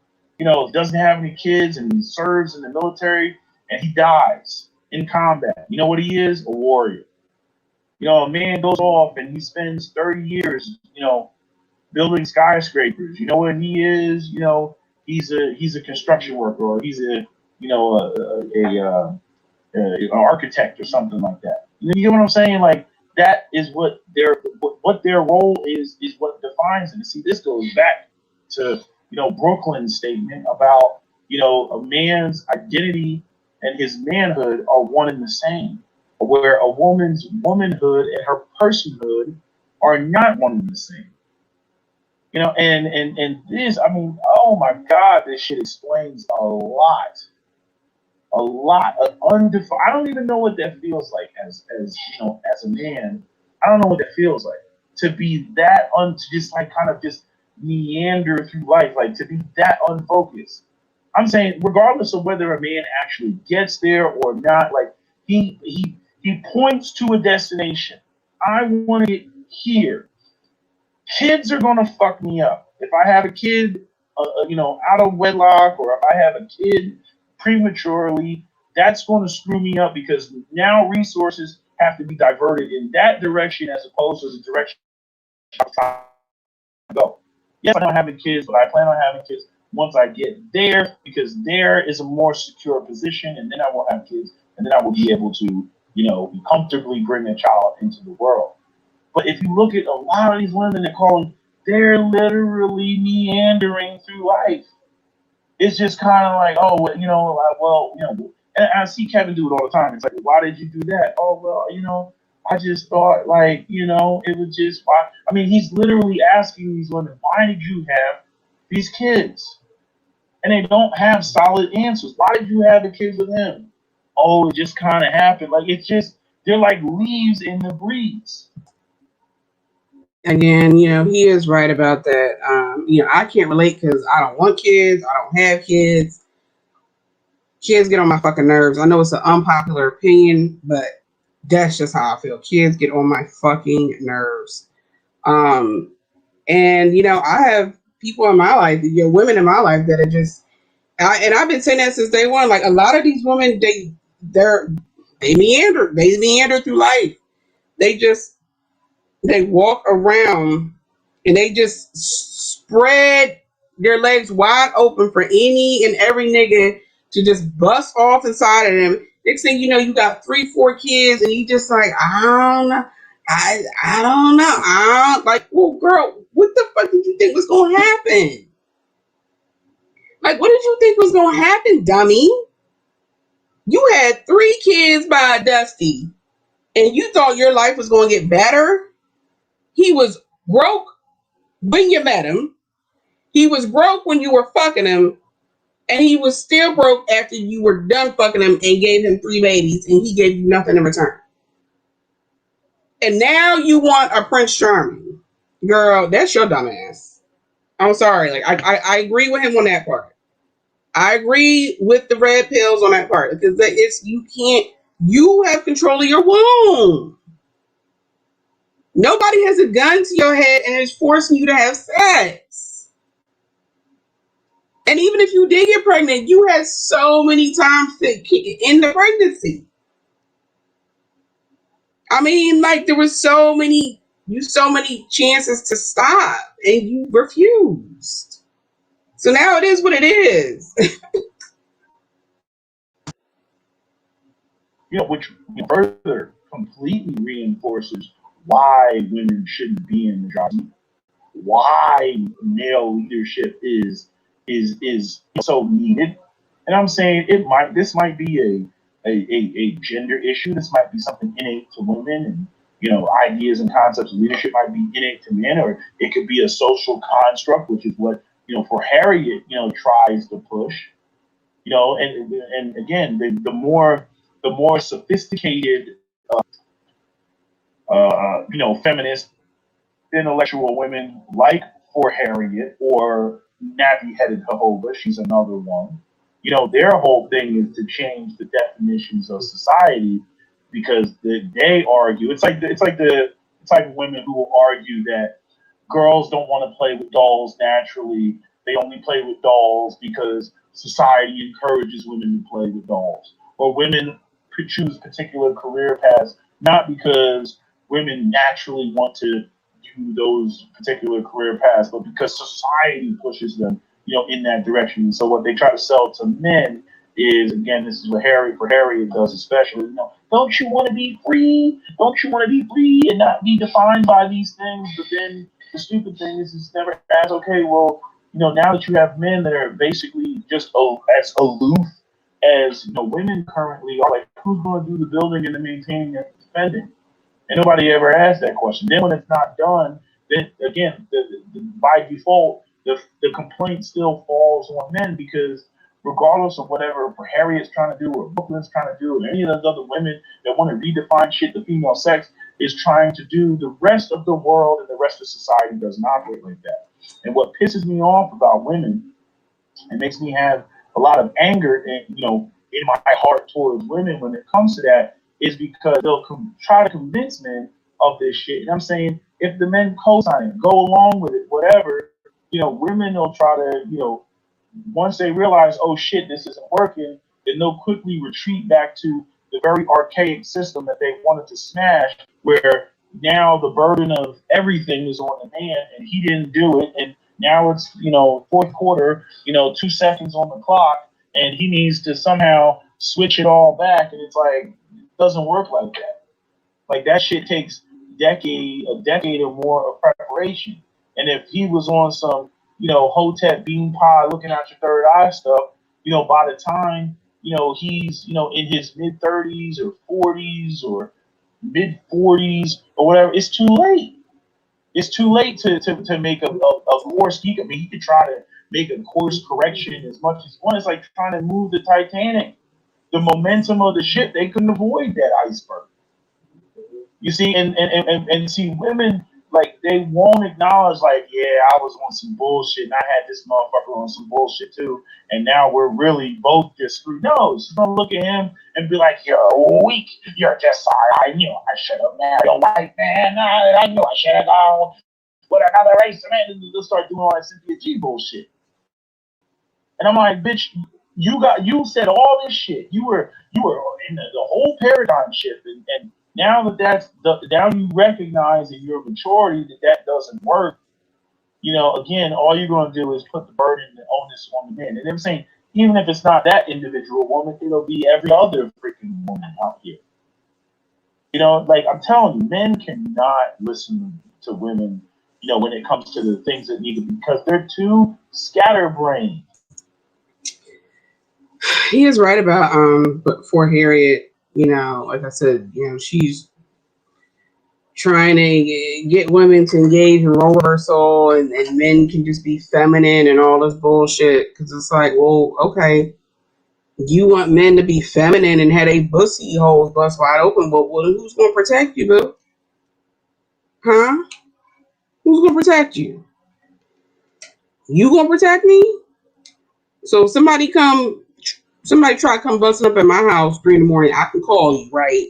doesn't have any kids and he serves in the military and he dies in combat. You know what he is? A warrior. A man goes off and he spends 30 years, building skyscrapers. You know what he is? He's a construction worker or he's an architect or something like that. You know what I'm saying? Like that is what their role is what defines them. See, this goes back to Brooklyn's statement about a man's identity and his manhood are one and the same, where a woman's womanhood and her personhood are not one and the same. And this, I mean, oh my God, this shit explains a lot, undefined. I don't even know what that feels like as a man. I don't know what that feels like to be that to just like kind of just meander through life, like to be that unfocused. I'm saying, regardless of whether a man actually gets there or not, like he points to a destination. I want to get here. Kids are gonna fuck me up if I have a kid, out of wedlock, or if I have a kid prematurely. That's going to screw me up because now resources have to be diverted in that direction as opposed to the direction I'm trying to go. Yes, I plan on having kids, but I plan on having kids once I get there because there is a more secure position, and then I will have kids, and then I will be able to, comfortably bring a child into the world. But if you look at a lot of these women they're literally meandering through life. It's just kind of like, oh, and I see Kevin do it all the time. It's like, why did you do that? Oh, well, I just thought like, it was just why. I mean, he's literally asking these women, why did you have these kids? And they don't have solid answers. Why did you have the kids with him? Oh, it just kind of happened. Like, it's just, they're like leaves in the breeze. Again, he is right about that. I can't relate because I don't want kids. I don't have kids. Kids get on my fucking nerves. I know it's an unpopular opinion, but that's just how I feel. Kids get on my fucking nerves. Um, and I have people in my life, women in my life that are just, and I've been saying that since day one. Like a lot of these women, they meander through life. They just they walk around and they just spread their legs wide open for any and every nigga to just bust off inside of them. Next thing you know, you got 3, 4 kids, and you just like, I don't know. I don't know. Like, well, girl, what the fuck did you think was gonna happen? Like, what did you think was gonna happen, dummy? You had 3 kids by Dusty, and you thought your life was gonna get better. He was broke when you met him. He was broke when you were fucking him, and he was still broke after you were done fucking him and gave him 3 babies, and he gave you nothing in return. And now you want a Prince Charming. Girl, that's your dumb ass. I'm sorry. Like I agree with him on that part. I agree with the red pills on that part because you have control of your womb. Nobody has a gun to your head and is forcing you to have sex. And even if you did get pregnant, you had so many times to end the pregnancy. I mean, like there was so many chances to stop, and you refused. So now it is what it is. Which further completely reinforces why women shouldn't be in the job, why male leadership is so needed, And I'm saying this might be a gender issue. This might be something innate to women, and ideas and concepts of leadership might be innate to men, or it could be a social construct, which is what for Harriet tries to push. And again, the more sophisticated feminist intellectual women like for Harriet or nappy headed Jehovah, she's another one. Their whole thing is to change the definitions of society because they argue it's like women who will argue that girls don't want to play with dolls naturally. They only play with dolls because society encourages women to play with dolls. Or women choose particular career paths not because women naturally want to do those particular career paths, but because society pushes them, in that direction. And so what they try to sell to men is, again, this is what Harriet does especially. Don't you want to be free? Don't you want to be free and not be defined by these things? But then the stupid thing is, it's never as okay. Well, now that you have men that are basically just as aloof as women currently are, like who's going to do the building and the maintaining and defending? And nobody ever asked that question. Then when it's not done, then again, by default, the complaint still falls on men because regardless of whatever Harriet's trying to do or Brooklyn's trying to do or any of those other women that want to redefine shit, the female sex is trying to do, the rest of the world and the rest of society doesn't operate like that. And what pisses me off about women and makes me have a lot of anger and in my heart towards women when it comes to that is because they'll try to convince men of this shit. And I'm saying if the men co-sign it, go along with it, whatever, women will try to, once they realize, oh shit, this isn't working, then they'll quickly retreat back to the very archaic system that they wanted to smash, where now the burden of everything is on the man and he didn't do it. And now it's, fourth quarter, 2 seconds on the clock, and he needs to somehow switch it all back. And it's like, it doesn't work like that. Like that shit takes a decade or more of preparation. And if he was on some, Hotep bean pie looking out your third eye stuff, by the time, he's, in his mid 30s or 40s or mid 40s or whatever, it's too late. It's too late to make a course. I mean, he could try to make a course correction as much as one. It's like trying to move the Titanic. The momentum of the ship, they couldn't avoid that iceberg. You see, and see, women, like, they won't acknowledge, like, yeah, I was on some bullshit and I had this motherfucker on some bullshit too, and now we're really both just screwed. No, she's gonna look at him and be like, you're weak, you're just sorry, I knew I should have married a white man, I knew I should have gone with another race man, and they'll start doing all that Cynthia G bullshit. And I'm like, bitch, you said all this shit. You were in the whole paradigm shift, and now now you recognize in your maturity that doesn't work. Again, all you're going to do is put the burden and onus on the men. And I'm saying, even if it's not that individual woman, it'll be every other freaking woman out here. Like I'm telling you, men cannot listen to women. When it comes to the things that need to be, because they're too scatterbrained. He is right about but for Harriet, like I said, she's trying to get women to engage in role reversal, and men can just be feminine and all this bullshit. Because it's like, well, okay, you want men to be feminine and have a pussy holes bust wide open, but well, who's gonna protect you, boo? Huh? Who's gonna protect you? You gonna protect me? So if somebody try to come busting up at my house 3 in the morning, I can call you, right?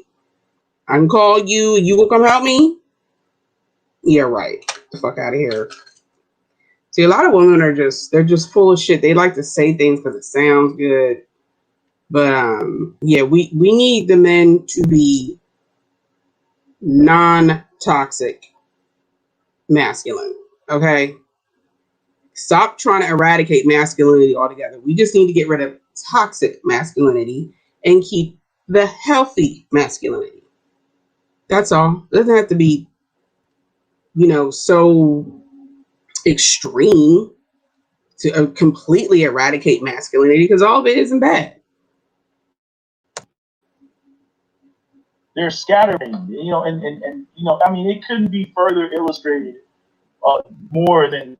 I can call you. You gonna come help me? Yeah, right. Get the fuck out of here. See, a lot of women they're just full of shit. They like to say things because it sounds good. But yeah, we need the men to be non-toxic masculine. Okay? Stop trying to eradicate masculinity altogether. We just need to get rid of toxic masculinity and keep the healthy masculinity. That's all. It doesn't have to be, so extreme. to completely eradicate masculinity because all of it isn't bad. They're scattering, and I mean, it couldn't be further illustrated more than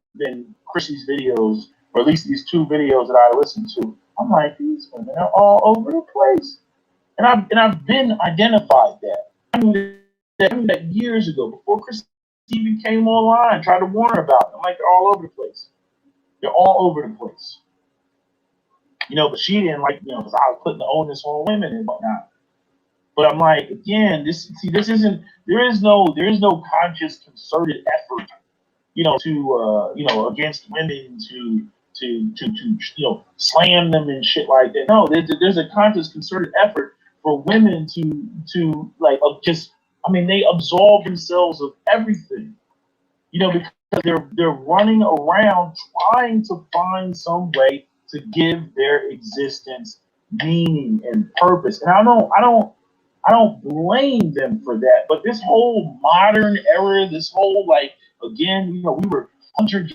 Chrissy's videos, or at least these two videos that I listened to. I'm like, these women are all over the place, and I've been identified that. I knew that years ago before Chrissy even came online. Tried to warn her about it. I'm like, they're all over the place. They're all over the place. But she didn't like, because I was putting the onus on women and whatnot. But I'm like, again, this isn't. There is no conscious, concerted effort, to against women to slam them and shit like that. No, there's a conscious, concerted effort for women to like just. I mean, they absolve themselves of everything, because they're running around trying to find some way to give their existence meaning and purpose. And I don't blame them for that. But this whole modern era, this whole again, we were hunter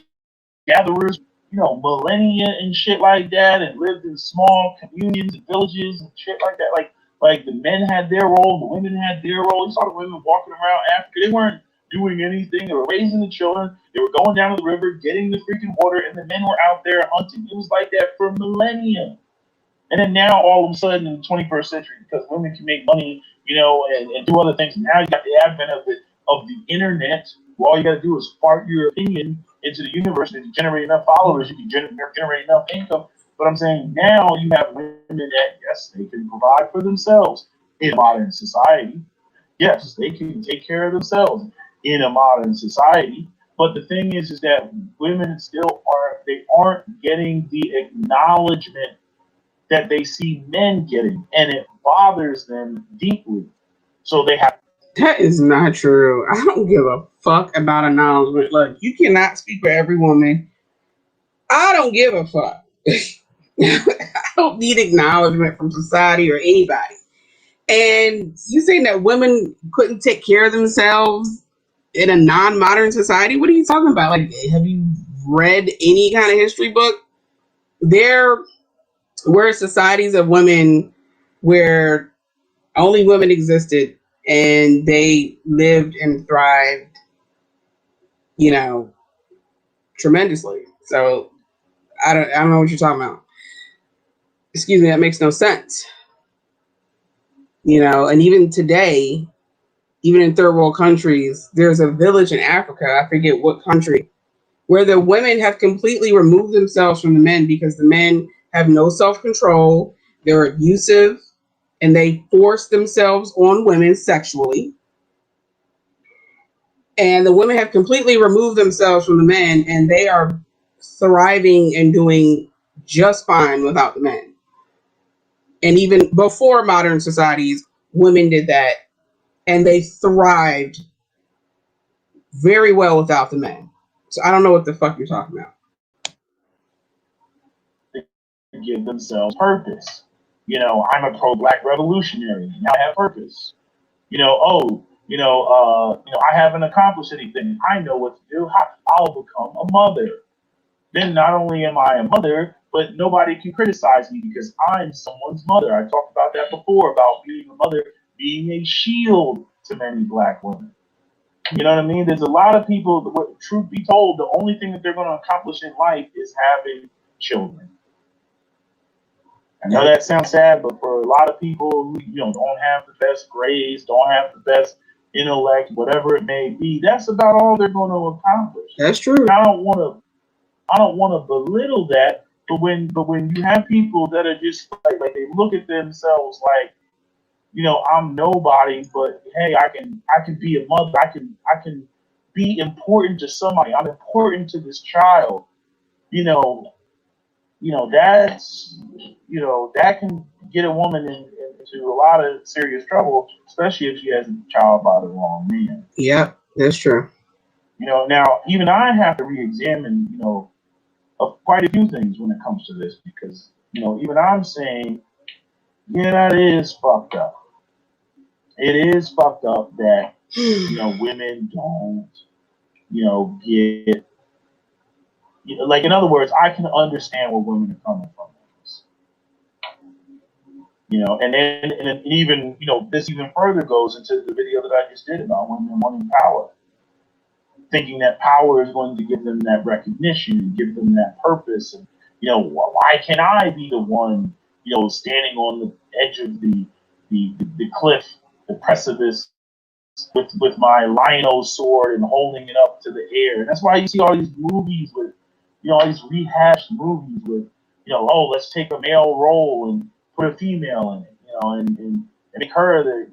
gatherers, millennia and shit like that, and lived in small communions and villages and shit like that. Like the men had their role, the women had their role. You saw the women walking around Africa. They weren't doing anything. They were raising the children. They were going down to the river, getting the freaking water, and the men were out there hunting. It was like that for millennia. And then now, all of a sudden, in the 21st century, because women can make money, and do other things, now you got the advent of the internet, where all you got to do is fart your opinion into the universe, and if you generate enough followers, you can generate enough income. But I'm saying now you have women that, yes, they can provide for themselves in modern society. Yes, they can take care of themselves in a modern society. But the thing is that women still aren't getting the acknowledgement that they see men getting, and it bothers them deeply. So they have. That is not true. I don't give a fuck about acknowledgement. Look, you cannot speak for every woman. I don't give a fuck. I don't need acknowledgement from society or anybody. And you saying that women couldn't take care of themselves in a non-modern society? What are you talking about? Like, have you read any kind of history book? There were societies of women where only women existed and they lived and thrived, you know, tremendously. So I don't know what you're talking about. Excuse me, that makes no sense. And even today, even in third world countries, there's a village in Africa, I forget what country, where the women have completely removed themselves from the men because the men have no self control, they're abusive, and they force themselves on women sexually. And the women have completely removed themselves from the men, and they are thriving and doing just fine without the men. And even before modern societies, women did that, and they thrived very well without the men. So I don't know what the fuck you're talking about. Give themselves purpose. I'm a pro-black revolutionary. Now I have purpose. I haven't accomplished anything. I know what to do. I'll become a mother. Then not only am I a mother, but nobody can criticize me because I'm someone's mother. I talked about that before, about being a mother, being a shield to many black women. You know what I mean? There's a lot of people, truth be told, the only thing that they're going to accomplish in life is having children. I know that sounds sad, but for a lot of people who don't have the best grades, don't have the best intellect, whatever it may be, that's about all they're going to accomplish. That's true. I don't want to belittle that, but when you have people that are just like they look at themselves like, I'm nobody, but hey, I can be a mother, I can be important to somebody, I'm important to this child, that's that can get a woman into a lot of serious trouble, especially if she has a child by the wrong man. Yep, that's true. Now even I have to re-examine, of quite a few things when it comes to this because, even I'm saying, yeah, that is fucked up. It is fucked up that, women don't, get Like in other words, I can understand where women are coming from. And then even this even further goes into the video that I just did about women wanting power, thinking that power is going to give them that recognition and give them that purpose. And why can't I be the one standing on the edge of the cliff, the precipice, with my Lionel sword and holding it up to the air. And that's why you see all these movies with, all these rehashed movies with, oh, let's take a male role and put a female in it, and make her the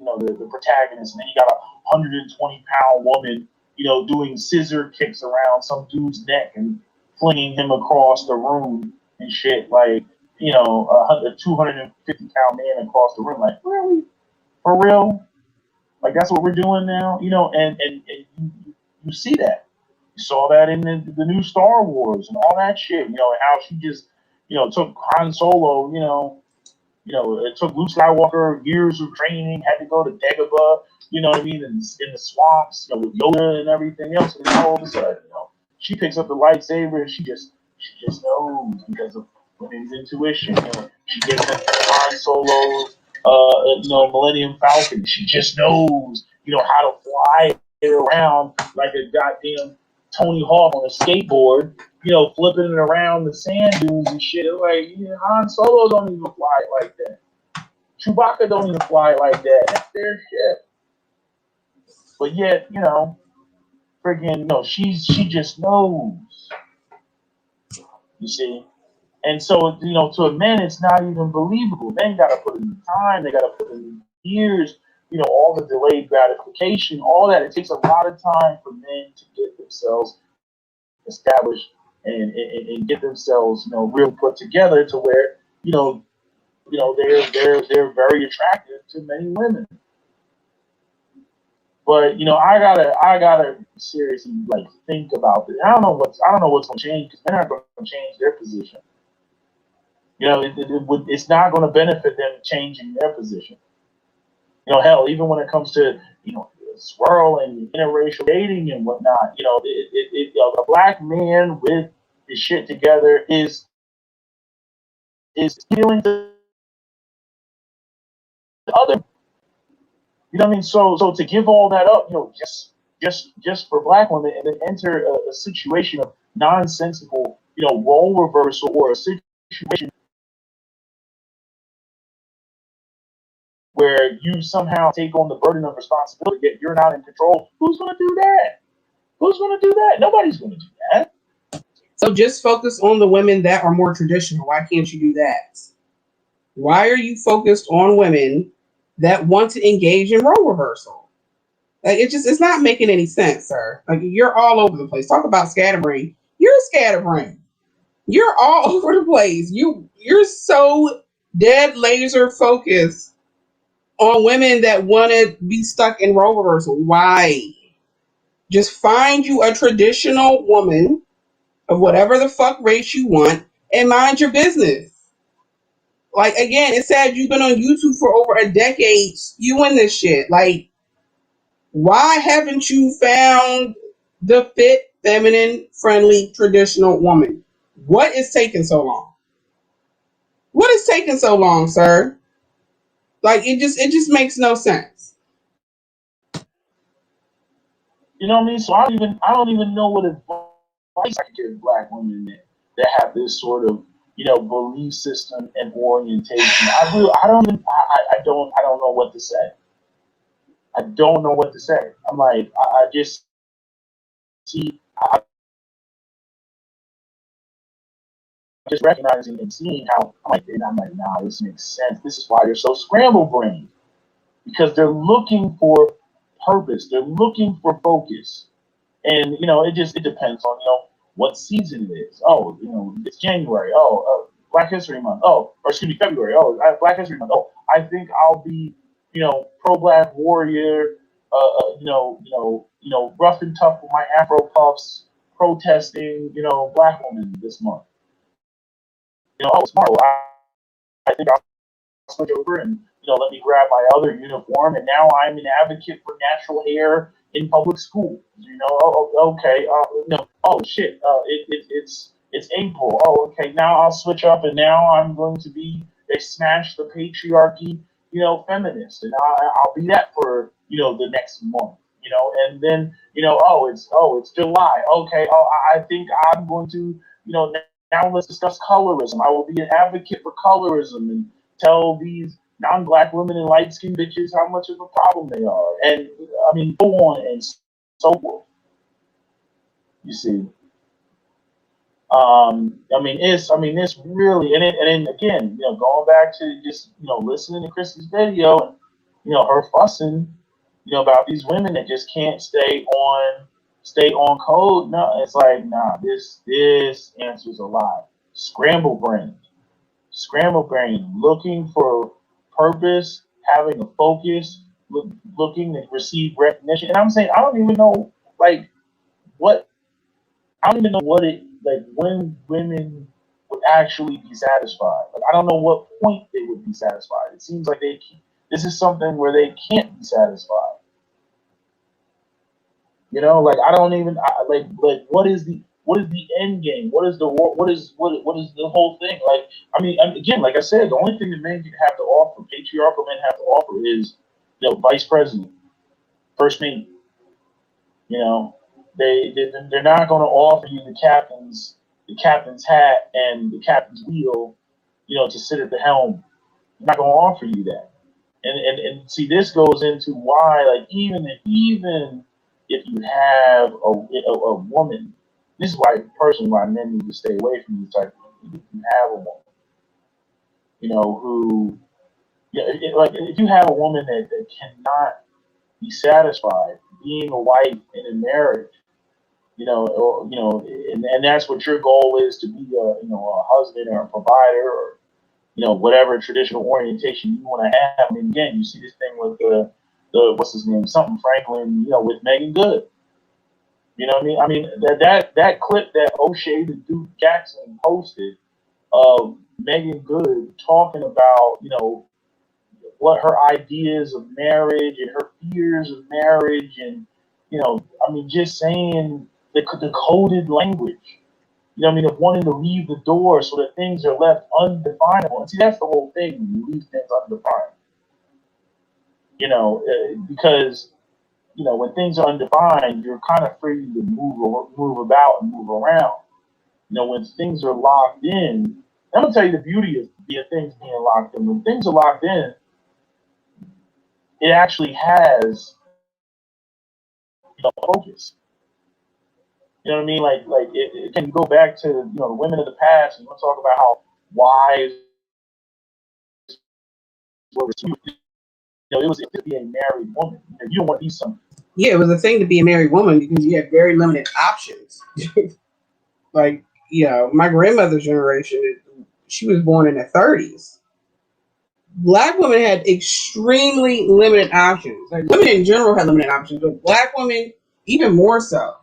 protagonist. And then you got a 120-pound woman, doing scissor kicks around some dude's neck and flinging him across the room and shit, like, a 250-pound man across the room. Like, really? For real? Like that's what we're doing now, and you see that. You saw that in the new Star Wars and all that shit, and how she just, took Han Solo, it took Luke Skywalker years of training, had to go to Dagobah, what I mean, in the swamps, with Yoda and everything else, and then all of a sudden, she picks up the lightsaber and she just knows because of women's intuition. She gets into Han Solo's Millennium Falcon. She just knows, how to fly it around like a goddamn Tony Hawk on a skateboard, flipping it around the sand dunes and shit. It's like, Han Solo don't even fly like that. Chewbacca don't even fly like that. That's their shit. But yet, friggin', she just knows. You see? And so, to a man, it's not even believable. Men got to put in the time. They got to put in the years. All the delayed gratification, all that. It takes a lot of time for men to get themselves established and get themselves, really put together to where, they're very attractive to many women. But I gotta seriously like think about this. I don't know what's gonna change because men aren't gonna change their position. It's not going to benefit them changing their position. Hell, even when it comes to swirl and interracial dating and whatnot, a black man with his shit together is appealing to other. What I mean? So to give all that up, just for black women, and then enter a situation of nonsensical, role reversal or a situation where you somehow take on the burden of responsibility yet you're not in control. Who's going to do that? Who's going to do that? Nobody's going to do that. So just focus on the women that are more traditional. Why can't you do that? Why are you focused on women that want to engage in role reversal? Like it's not making any sense, sir. Like you're all over the place. Talk about scatterbrain. You're a scatterbrain. You're all over the place. You're so dead laser focused on women that want to be stuck in role reversal. Why? Just find you a traditional woman of whatever the fuck race you want and mind your business. Like again, it said you've been on YouTube for over a decade spewing this shit. Like, why haven't you found the fit, feminine, friendly, traditional woman? What is taking so long? What is taking so long, sir? Like it just makes no sense. You know what I mean? So I don't even know what advice I could give black women that have this sort of belief system and orientation. I don't know what to say. I don't know what to say. I'm like I just see. I'm just recognizing and seeing how I'm like, nah, this makes sense. This is why they're so scramble brained because they're looking for purpose. They're looking for focus, and it depends on what season it is. Oh, it's January. Oh, Black History Month. Oh, or excuse me, February. Oh, Black History Month. Oh, I think I'll be pro Black warrior. Rough and tough with my Afro puffs, protesting Black women this month. Tomorrow I think I'll switch over and let me grab my other uniform, and now I'm an advocate for natural hair in public schools. Okay, oh shit, it's It's April. Oh, okay. Now I'll switch up, and now I'm going to be a smash the patriarchy, feminist, and I'll be that for the next month, and then oh it's July. Okay. Oh, I think I'm going to now let's discuss colorism. I will be an advocate for colorism and tell these non-black women and light-skinned bitches how much of a problem they are, and I mean go on and so forth. You see. It's really, and then again, going back to just, listening to Chrissy's video and, her fussing, about these women that just can't stay on code. No, it's like, nah, this answers a lot. Scramble brain, looking for purpose, having a focus, looking to receive recognition. And I'm saying, I don't even know, like, what I don't even know what it like when women would actually be satisfied. Like I don't know what point they would be satisfied. It seems like this is something where they can't be satisfied. Like I don't even like what is the end game? What is the whole thing? Like again, like I said, the only thing that men have to offer, patriarchal men have to offer, is vice president, first mate. You know, they're not going to offer you the captain's hat and the captain's wheel, to sit at the helm. They're not going to offer you that. And see, this goes into why, like, even if you have a woman, this is why personally why men need to stay away from these type of women. If you have a woman, who like if you have a woman that cannot be satisfied being a wife in a marriage, and that's what your goal is, to be a husband or a provider, or whatever traditional orientation you want to have. I mean, again, you see this thing with the what's his name, something Franklin, with Megan Good. You know what I mean? I mean that clip that O'Shea the Duke Jackson posted of Megan Good talking about what her ideas of marriage and her fears of marriage, and just saying the coded language. Of wanting to leave the door so that things are left undefinable. And see, that's the whole thing when you leave things undefined. Because when things are undefined, you're kind of free to move about and move around. When things are locked in, I'm gonna tell you the beauty of things being locked in. When things are locked in, it actually has focus. You know what I mean? Like it can go back to the women of the past, and we'll talk about how wives were received. It was to be a married woman. You don't want to be some. Yeah, it was a thing to be a married woman because you had very limited options. Like, my grandmother's generation, she was born in the 30s. Black women had extremely limited options. Like, women in general had limited options, but black women even more so.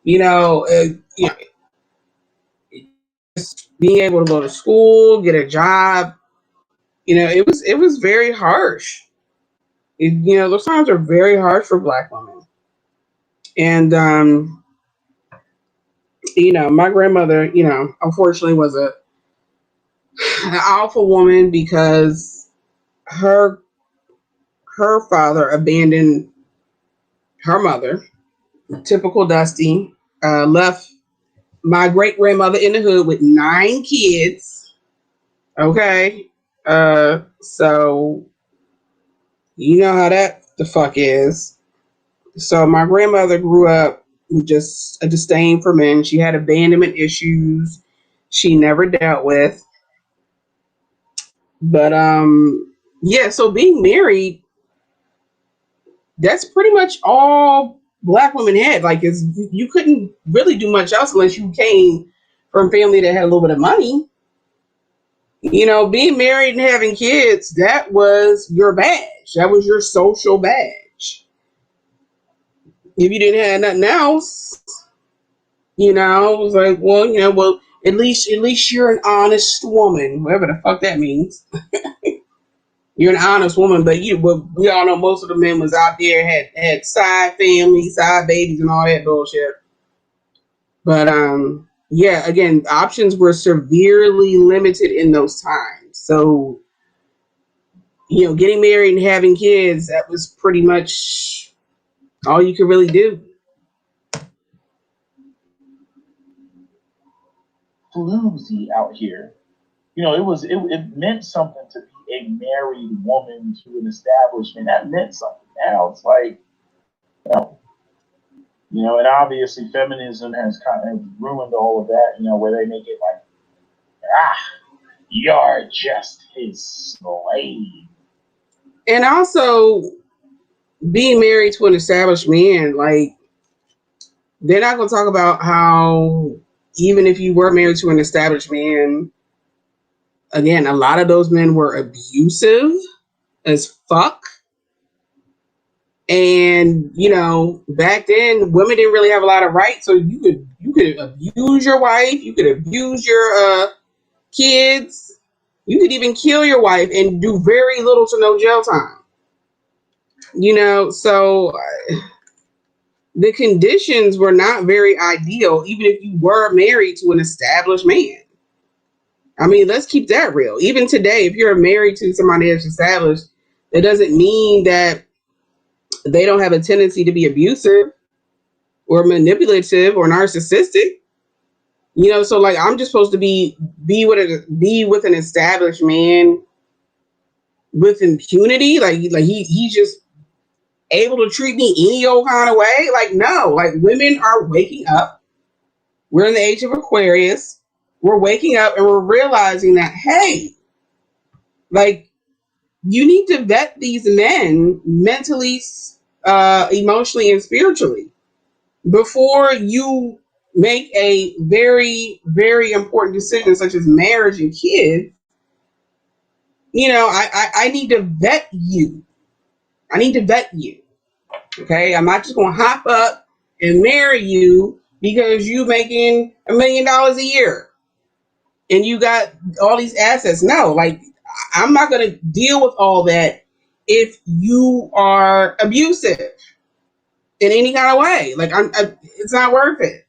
You know, uh, you know, just being able to go to school, get a job. It was very harsh. Those times are very harsh for black women. And my grandmother, unfortunately was an awful woman because her her father abandoned her mother. Typical Dusty. Left my great grandmother in the hood with 9 kids. Okay. So you know how that the fuck is. So my grandmother grew up with just a disdain for men. She had abandonment issues she never dealt with. But yeah, so being married, that's pretty much all black women had. Like, you couldn't really do much else unless you came from a family that had a little bit of money. Being married and having kids, that was your badge. That was your social badge. If you didn't have nothing else, it was like, well, at least you're an honest woman, whatever the fuck that means. You're an honest woman, but we all know most of the men was out there, had side families, side babies, and all that bullshit. But yeah, again, options were severely limited in those times. So, getting married and having kids, that was pretty much all you could really do. Floozy out here. It meant something to be a married woman to an establishment. That meant something. Now it's like, you know, and obviously feminism has kind of ruined all of that. Where they make it like, you're just his slave. And also, being married to an established man, like, they're not going to talk about how, even if you were married to an established man, again, a lot of those men were abusive as fuck. And back then women didn't really have a lot of rights, so you could abuse your wife, you could abuse your kids, you could even kill your wife and do very little to no jail time. So the conditions were not very ideal, even if you were married to an established man. I mean, let's keep that real. Even today, if you're married to somebody that's established, it doesn't mean that they don't have a tendency to be abusive or manipulative or narcissistic. So like, I'm just supposed to be with an established man with impunity, like he's just able to treat me any old kind of way. Like, no, like, women are waking up. We're in the age of Aquarius. We're waking up and we're realizing that, hey, like, you need to vet these men mentally, emotionally, and spiritually before you make a very, very important decision such as marriage and kids. I need to vet you. I need to vet you. Okay. I'm not just going to hop up and marry you because you making $1 million a year and you got all these assets. No, like, I'm not going to deal with all that if you are abusive in any kind of way. Like, it's not worth it.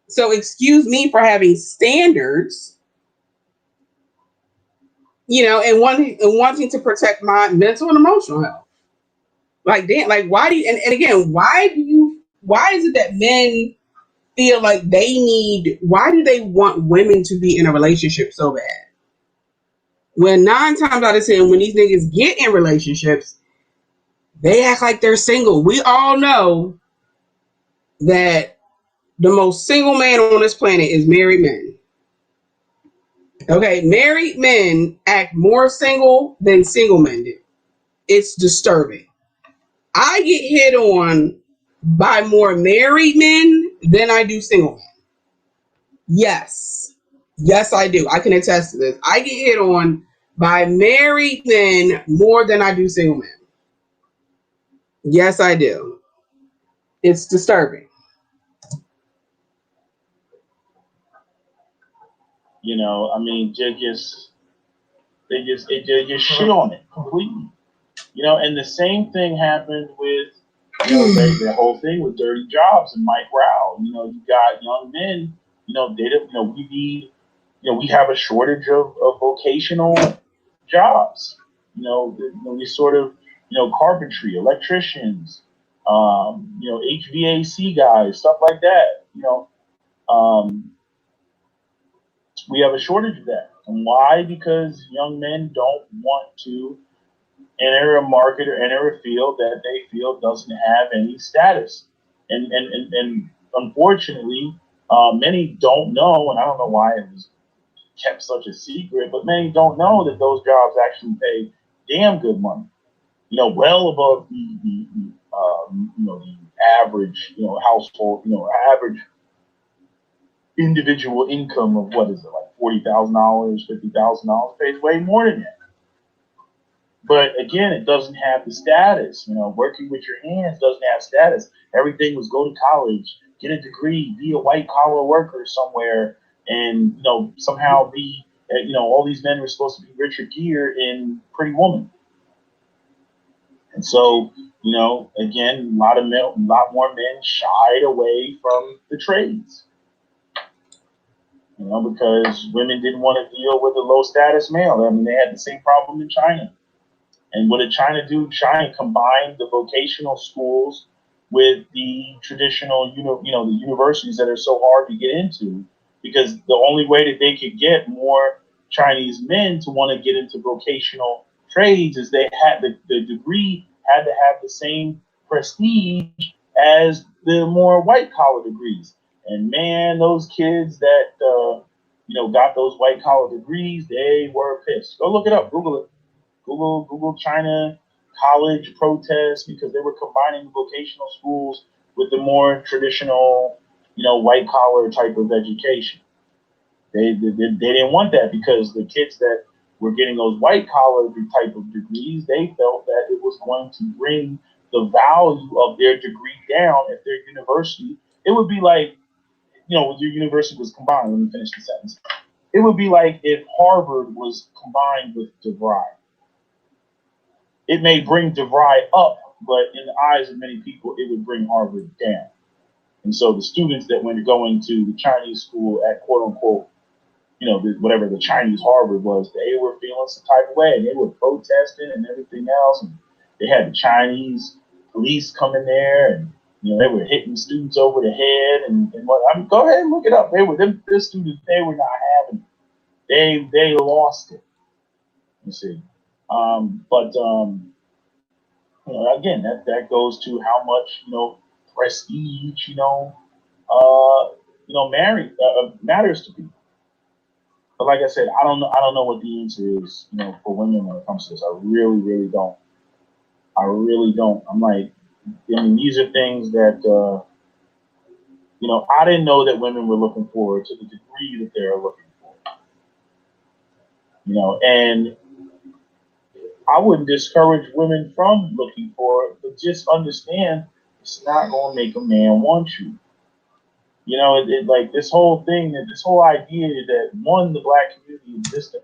So excuse me for having standards, and wanting to protect my mental and emotional health. Like, damn, like, why do you, and again, why is it that men feel like why do they want women to be in a relationship so bad? When 9 times out of 10, when these niggas get in relationships, they act like they're single. We all know that the most single man on this planet is married men. Okay, married men act more single than single men do. It's disturbing. I get hit on by more married men than I do single men. Yes. Yes, I do. I can attest to this. I get hit on by married men more than I do single men. Yes, I do. It's disturbing. I mean, they just shit on it completely. And the same thing happened with the whole thing with dirty jobs and Mike Rao. You got young men. They don't. We need. We have a shortage of vocational jobs. We sort of carpentry, electricians, HVAC guys, stuff like that. Um, we have a shortage of that. And why? Because young men don't want to enter a market or enter a field that they feel doesn't have any status. And unfortunately, many don't know, and I don't know why it was kept such a secret, but many don't know that those jobs actually pay damn good money. Well above the average household, average individual income of what is it, like $40,000, $50,000, pays way more than that. But again, it doesn't have the status. Working with your hands doesn't have status. Everything was go to college, get a degree, be a white collar worker somewhere, and somehow be. All these men were supposed to be Richard Gere in Pretty Woman, and so again, a lot more men shied away from the trades. because women didn't want to deal with a low status male. I mean, they had the same problem in China. And what did China do? China combined the vocational schools with the traditional, the universities that are so hard to get into, because the only way that they could get more Chinese men to want to get into vocational trades is they had the degree had to have the same prestige as the more white collar degrees. And man, those kids that got those white collar degrees, they were pissed. Go look it up, Google it. Google China college protests, because they were combining vocational schools with the more traditional, white collar type of education. They didn't want that, because the kids that were getting those white collar type of degrees, they felt that it was going to bring the value of their degree down at their university. It would be like, your university was combined. Let me finish the sentence. It would be like if Harvard was combined with DeVry. It may bring DeVry up, but in the eyes of many people, it would bring Harvard down. And so the students that went going to the Chinese school at quote unquote, whatever the Chinese Harvard was, they were feeling some type of way, and they were protesting and everything else. And they had the Chinese police coming there, and they were hitting students over the head and what. I mean, go ahead and look it up. The students, they were not having it. They lost it. You see, but again, that goes to how much prestige matters to people. But like I said, I don't know what the answer is for women when it comes to this. I really, really don't. I really don't. I'm like, I mean, these are things that I didn't know that women were looking for to the degree that they're looking for. And I wouldn't discourage women from looking for it, but just understand it's not going to make a man want you. Like this whole thing, this whole idea that the black community existed.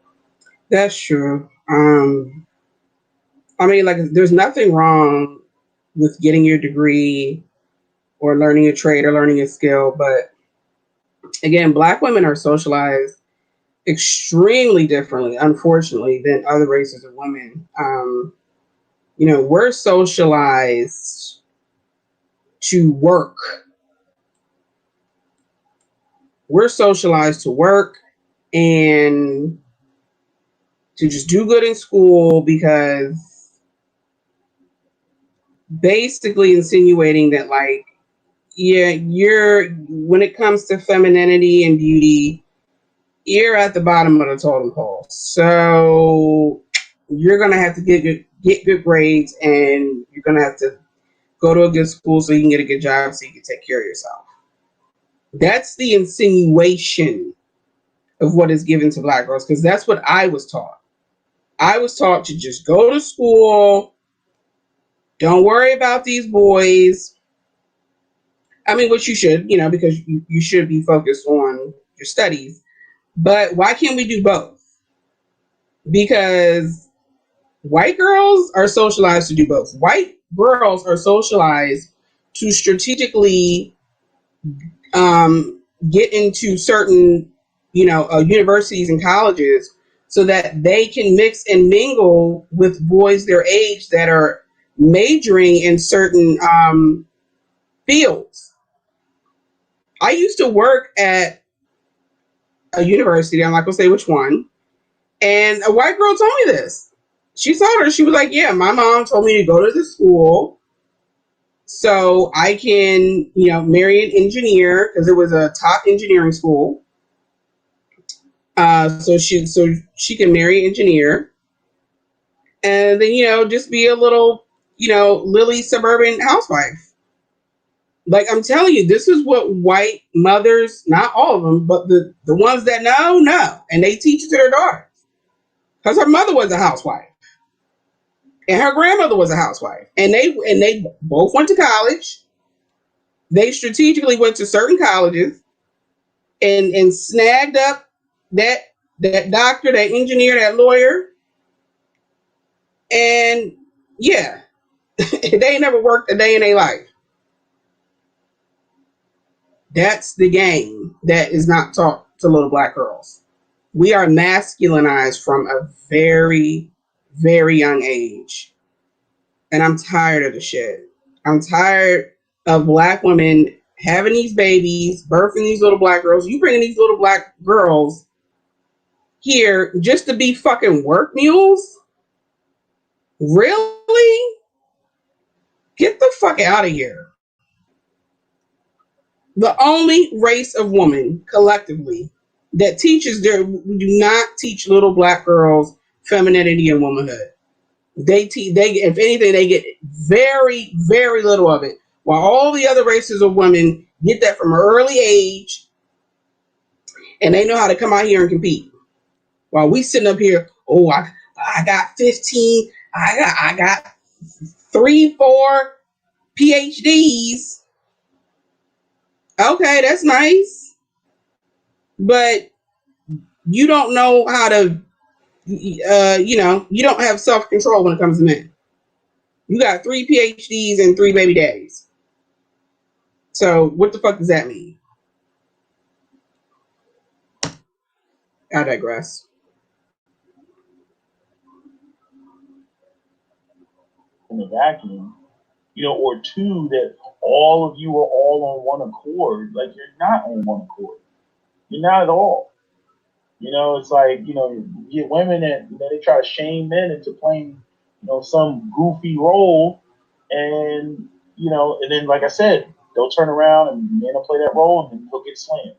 That's true. I mean, like, there's nothing wrong with getting your degree or learning a trade or learning a skill, but again, black women are socialized extremely differently, unfortunately, than other races of women. We're socialized to work. We're socialized to work and to just do good in school, because basically insinuating that, like, yeah, you're, when it comes to femininity and beauty, you're at the bottom of the totem pole. So you're gonna have to get good grades, and you're gonna have to go to a good school so you can get a good job so you can take care of yourself. That's the insinuation of what is given to black girls, because that's what I was taught. I was taught to just go to school, don't worry about these boys. I mean, which you should, because you should be focused on your studies. But why can't we do both? Because white girls are socialized to do both. White girls are socialized to strategically get into certain, universities and colleges, so that they can mix and mingle with boys their age that are majoring in certain fields. I used to work at a university. I'm not gonna say which one. And a white girl told me this. She told her, she was like, yeah, my mom told me to go to the school so I can, marry an engineer, because it was a top engineering school. So she can marry an engineer, and then just be a little lily suburban housewife. Like, I'm telling you, this is what white mothers, not all of them, but the ones that know, and they teach it to their daughters, because her mother was a housewife and her grandmother was a housewife, and they both went to college. They strategically went to certain colleges and snagged up that doctor, that engineer, that lawyer, and yeah, they ain't never worked a day in their life. That's the game that is not taught to little black girls. We are masculinized from a very, very young age. And I'm tired of the shit. I'm tired of black women having these babies, birthing these little black girls. You bringing these little black girls here just to be fucking work mules? Really? Get the fuck out of here. The only race of women collectively that teaches their do not teach little black girls femininity and womanhood. They if anything they get very very little of it, while all the other races of women get that from an early age, and they know how to come out here and compete. While we sitting up here, oh I got 15, I got 3 4 PhDs. Okay, that's nice, but you don't know how to you don't have self control when it comes to men. You got 3 PhDs and 3 baby daddies. So what the fuck does that mean? I digress. In the vacuum, or two, that all of you are all on one accord. Like, you're not on one accord. You're not at all. It's like, you get women that, they try to shame men into playing, some goofy role. And then, like I said, they'll turn around and men will play that role and then he'll get slammed.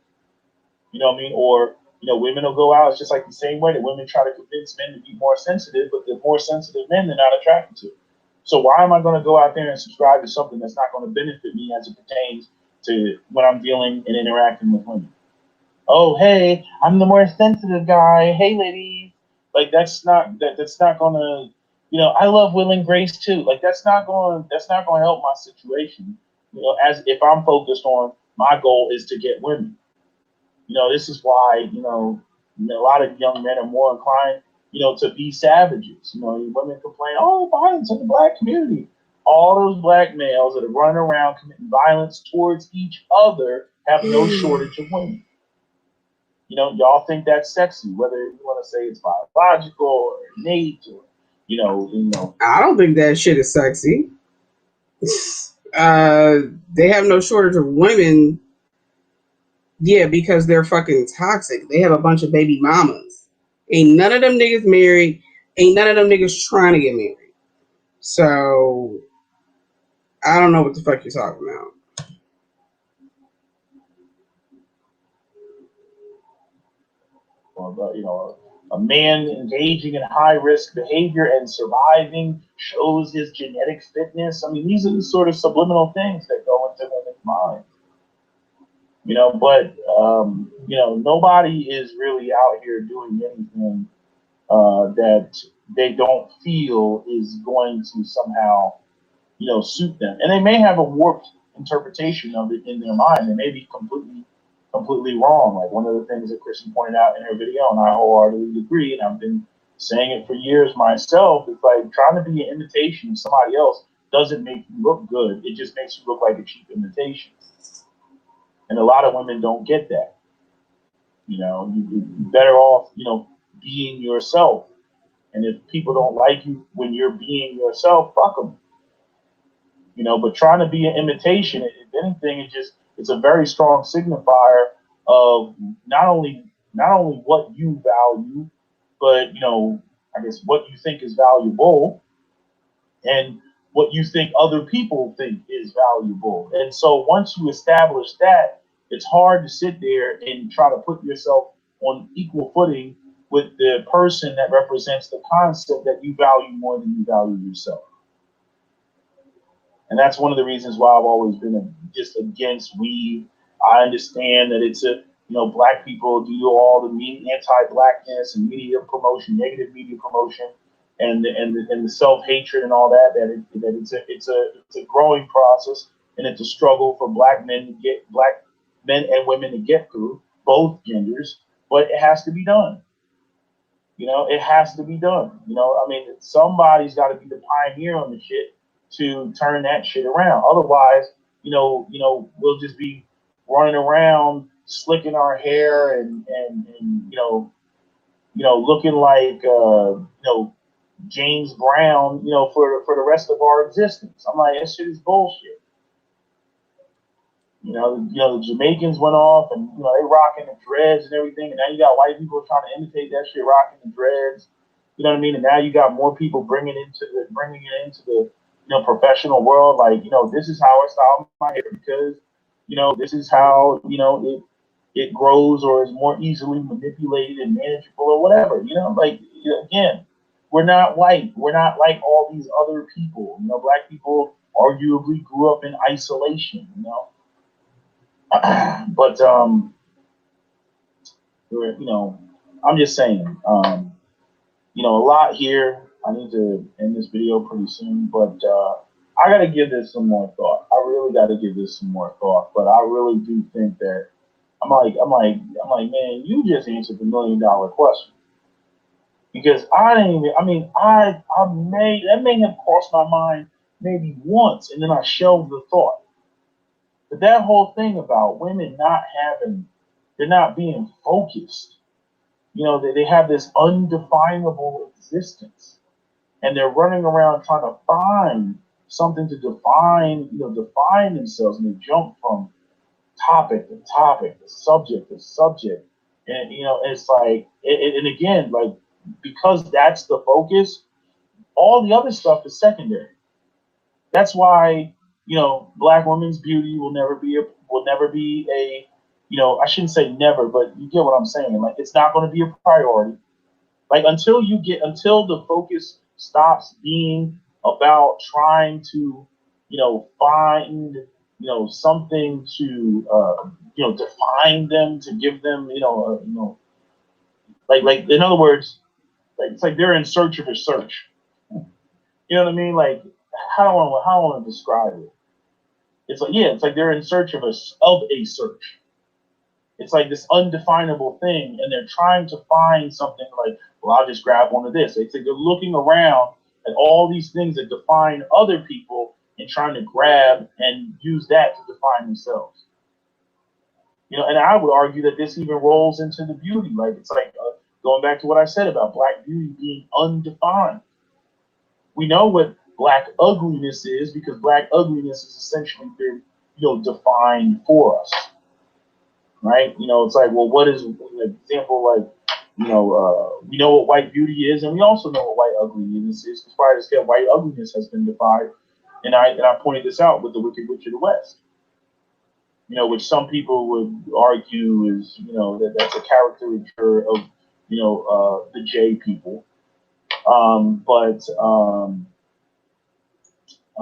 You know what I mean? Or, women will go out. It's just like the same way that women try to convince men to be more sensitive, but the more sensitive men they're not attracted to. So why am I going to go out there and subscribe to something that's not going to benefit me as it pertains to when I'm dealing and interacting with women? Oh, hey, I'm the more sensitive guy. Hey, ladies. Like, that's not gonna, I love Will and Grace too. Like, that's not going to help my situation. As if I'm focused on my goal is to get women. This is why, a lot of young men are more inclined, to be savages. Women complain, oh, violence in the black community. All those black males that are running around committing violence towards each other have no shortage of women. Y'all think that's sexy, whether you want to say it's biological or innate or, I don't think that shit is sexy. They have no shortage of women. Yeah, because they're fucking toxic. They have a bunch of baby mamas. Ain't none of them niggas married. Ain't none of them niggas trying to get married. So I don't know what the fuck you're talking about. A man engaging in high risk behavior and surviving shows his genetic fitness. I mean, these are the sort of subliminal things that go into women's minds. But nobody is really out here doing anything that they don't feel is going to somehow, suit them. And they may have a warped interpretation of it in their mind. They may be completely wrong. Like one of the things that Kristen pointed out in her video, and I wholeheartedly agree, and I've been saying it for years myself, it's like trying to be an imitation of somebody else doesn't make you look good. It just makes you look like a cheap imitation. And a lot of women don't get that. You're better off, being yourself. And if people don't like you when you're being yourself, fuck them. But trying to be an imitation, if anything, it's a very strong signifier of not only what you value, but I guess what you think is valuable and what you think other people think is valuable. And so once you establish that, it's hard to sit there and try to put yourself on equal footing with the person that represents the concept that you value more than you value yourself. And that's one of the reasons why I've always been just against weed. I understand that it's black people do all the anti-blackness and media promotion, negative media promotion, and the self-hatred and all that. That it's a growing process, and it's a struggle for black men and women to get through, both genders. But it has to be done. It has to be done. I mean, somebody's got to be the pioneer on the shit to turn that shit around. Otherwise, we'll just be running around slicking our hair and looking like James Brown, for the rest of our existence. I'm like, that shit is bullshit. The Jamaicans went off and they rocking the dreads and everything, and now you got white people trying to imitate that shit, rocking the dreads. You know what I mean? And now you got more people bringing it into the professional world. Like this is how I style my hair because this is how it grows or is more easily manipulated and manageable or whatever. Like again, we're not white. We're not like all these other people. Black people arguably grew up in isolation. But I'm just saying, a lot here. I need to end this video pretty soon, but I got to give this some more thought. I really got to give this some more thought. But I really do think that man, you just answered the $1,000,000 question because I didn't even. I mean, I may that may have crossed my mind maybe once, and then I shelved the thought. But that whole thing about women they're not being focused. They have this undefinable existence, and they're running around trying to find something to define themselves, and they jump from topic to topic, to subject to subject, and it's like, and again, like because that's the focus, all the other stuff is secondary. That's why black women's beauty will never be a I shouldn't say never, but you get what I'm saying. Like it's not going to be a priority. Like until the focus stops being about trying to find something to define them, to give them like in other words, like it's like they're in search of a search. You know what I mean? Like how do I want to describe it? It's like, yeah, it's like they're in search of a search. It's like this undefinable thing, and they're trying to find something like, well, I'll just grab one of this. It's like they're looking around at all these things that define other people and trying to grab and use that to define themselves. And I would argue that this even rolls into the beauty. Like it's like going back to what I said about black beauty being undefined. We know what black ugliness is because black ugliness has essentially been defined for us, right? It's like, well, what is an example like? We know what white beauty is, and we also know what white ugliness is. Because prior to this, white ugliness has been defined, and I pointed this out with the Wicked Witch of the West. Which some people would argue is that's a caricature of the J people, but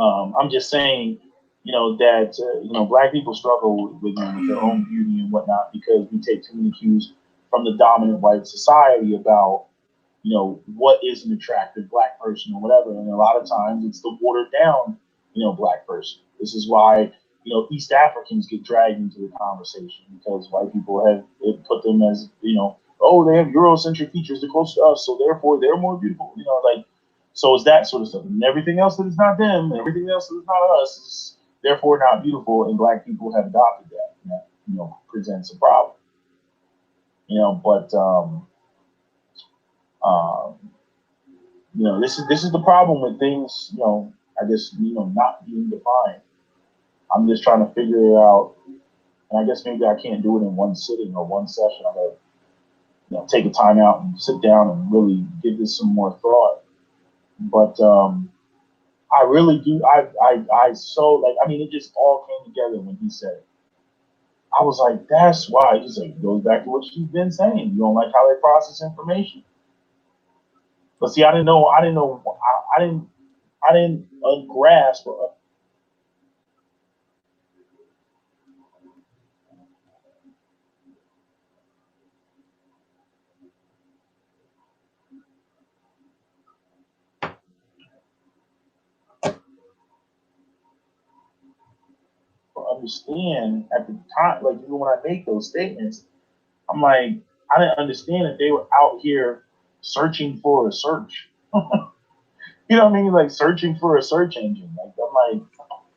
I'm just saying, that black people struggle with their own beauty and whatnot because we take too many cues from the dominant white society about what is an attractive black person or whatever, and a lot of times it's the watered down black person. This is why East Africans get dragged into the conversation because white people have put them as oh, they have Eurocentric features, they're close to us, so therefore they're more beautiful. Like. So it's that sort of stuff. And everything else that is not them, and everything else that is not us, is therefore not beautiful. And black people have adopted that. And that, presents a problem. But um, this is the problem with things. I guess not being defined. I'm just trying to figure it out, and I guess maybe I can't do it in one sitting or one session. I gotta take a time out and sit down and really give this some more thought. But I really do. I so like. I mean, it just all came together when he said it. I was like, that's why. He's like, it goes back to what you've been saying. You don't like how they process information. But see, I didn't know. I didn't grasp or understand at the time. Like even when I make those statements, I'm like, I didn't understand that they were out here searching for a search. You know what I mean? Like searching for a search engine. Like I'm like,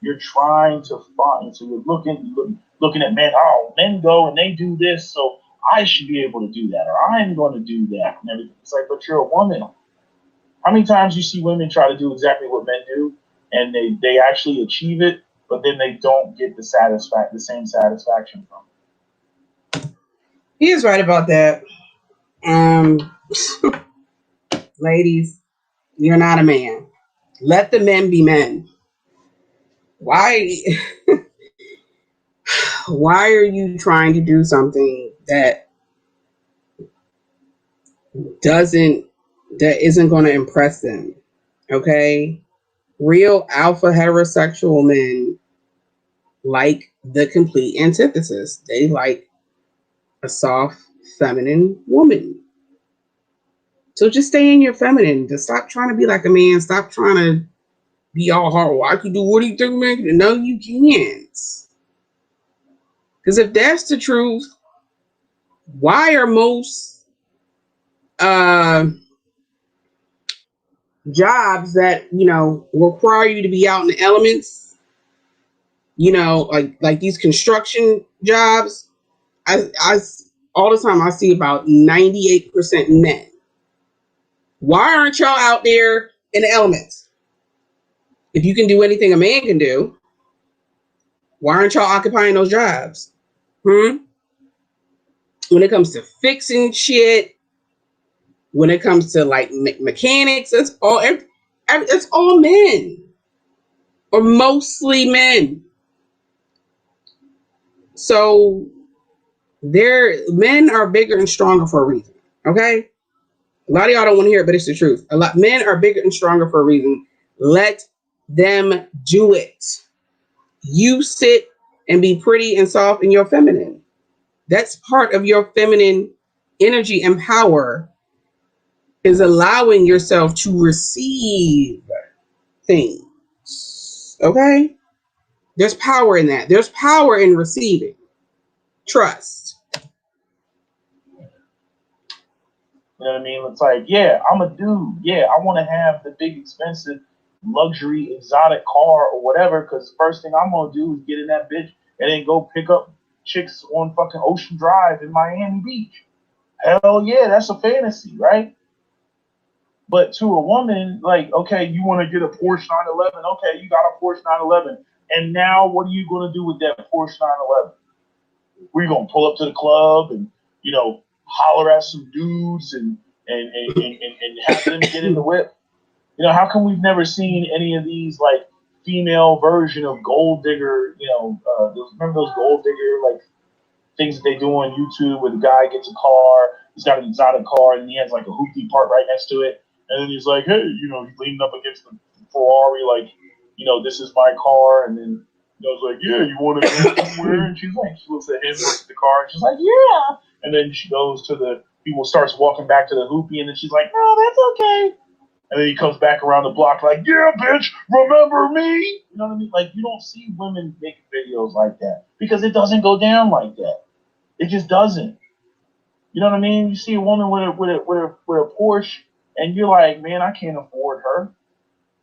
you're trying to find. So you're looking. looking at men. Oh, men go and they do this, so I should be able to do that, or I'm going to do that, and everything. It's like, but you're a woman. How many times you see women try to do exactly what men do, and they actually achieve it, but then they don't get the same satisfaction from He is right about that. Um, ladies, you're not a man. Let the men be men. Why? Why are you trying to do something doesn't that isn't going to impress them? Okay, real alpha heterosexual men like the complete antithesis. They like a soft, feminine woman. So just stay in your feminine. Just stop trying to be like a man. Stop trying to be all hard. Well, I can do what do you think, man? No, you can't. Because if that's the truth, why are most uh, jobs that require you to be out in the elements, like these construction jobs, I all the time I see about 98% men. Why aren't y'all out there in the elements? If you can do anything a man can do, why aren't y'all occupying those jobs? Hmm? When it comes to fixing shit, when it comes to like mechanics, it's all men or mostly men. So men are bigger and stronger for a reason. Okay, a lot of y'all don't want to hear it, but it's the truth. A lot men are bigger and stronger for a reason. Let them do it. You sit and be pretty and soft and you're feminine. That's part of your feminine energy and power is allowing yourself to receive things. Okay? There's power in that. There's power in receiving. Trust. You know what I mean? It's like, yeah, I'm a dude. Yeah, I want to have the big, expensive, luxury, exotic car or whatever. Because the first thing I'm gonna do is get in that bitch and then go pick up chicks on fucking Ocean Drive in Miami Beach. Hell yeah, that's a fantasy, right? But to a woman, like, okay, you want to get a Porsche 911. Okay, you got a Porsche 911. And now what are you going to do with that Porsche 911? We're going to pull up to the club and, holler at some dudes and have them get in the whip. How come we've never seen any of these, like, female version of gold digger, remember those gold digger, like, things that they do on YouTube where the guy gets a car, he's got an exotic car, and he has like a hoopty part right next to it. And then he's like, hey, he's leaning up against the Ferrari, like, this is my car. And then I was like, yeah, you want to go somewhere? And she's like, she looks at him, looks at the car, and she's like, yeah. And then she goes to people starts walking back to the hoopty, and then she's like, no, that's okay. And then he comes back around the block like, yeah, bitch, remember me? You know what I mean? Like, you don't see women making videos like that because it doesn't go down like that. It just doesn't. You know what I mean? You see a woman with a Porsche, and you're like, man, I can't afford her.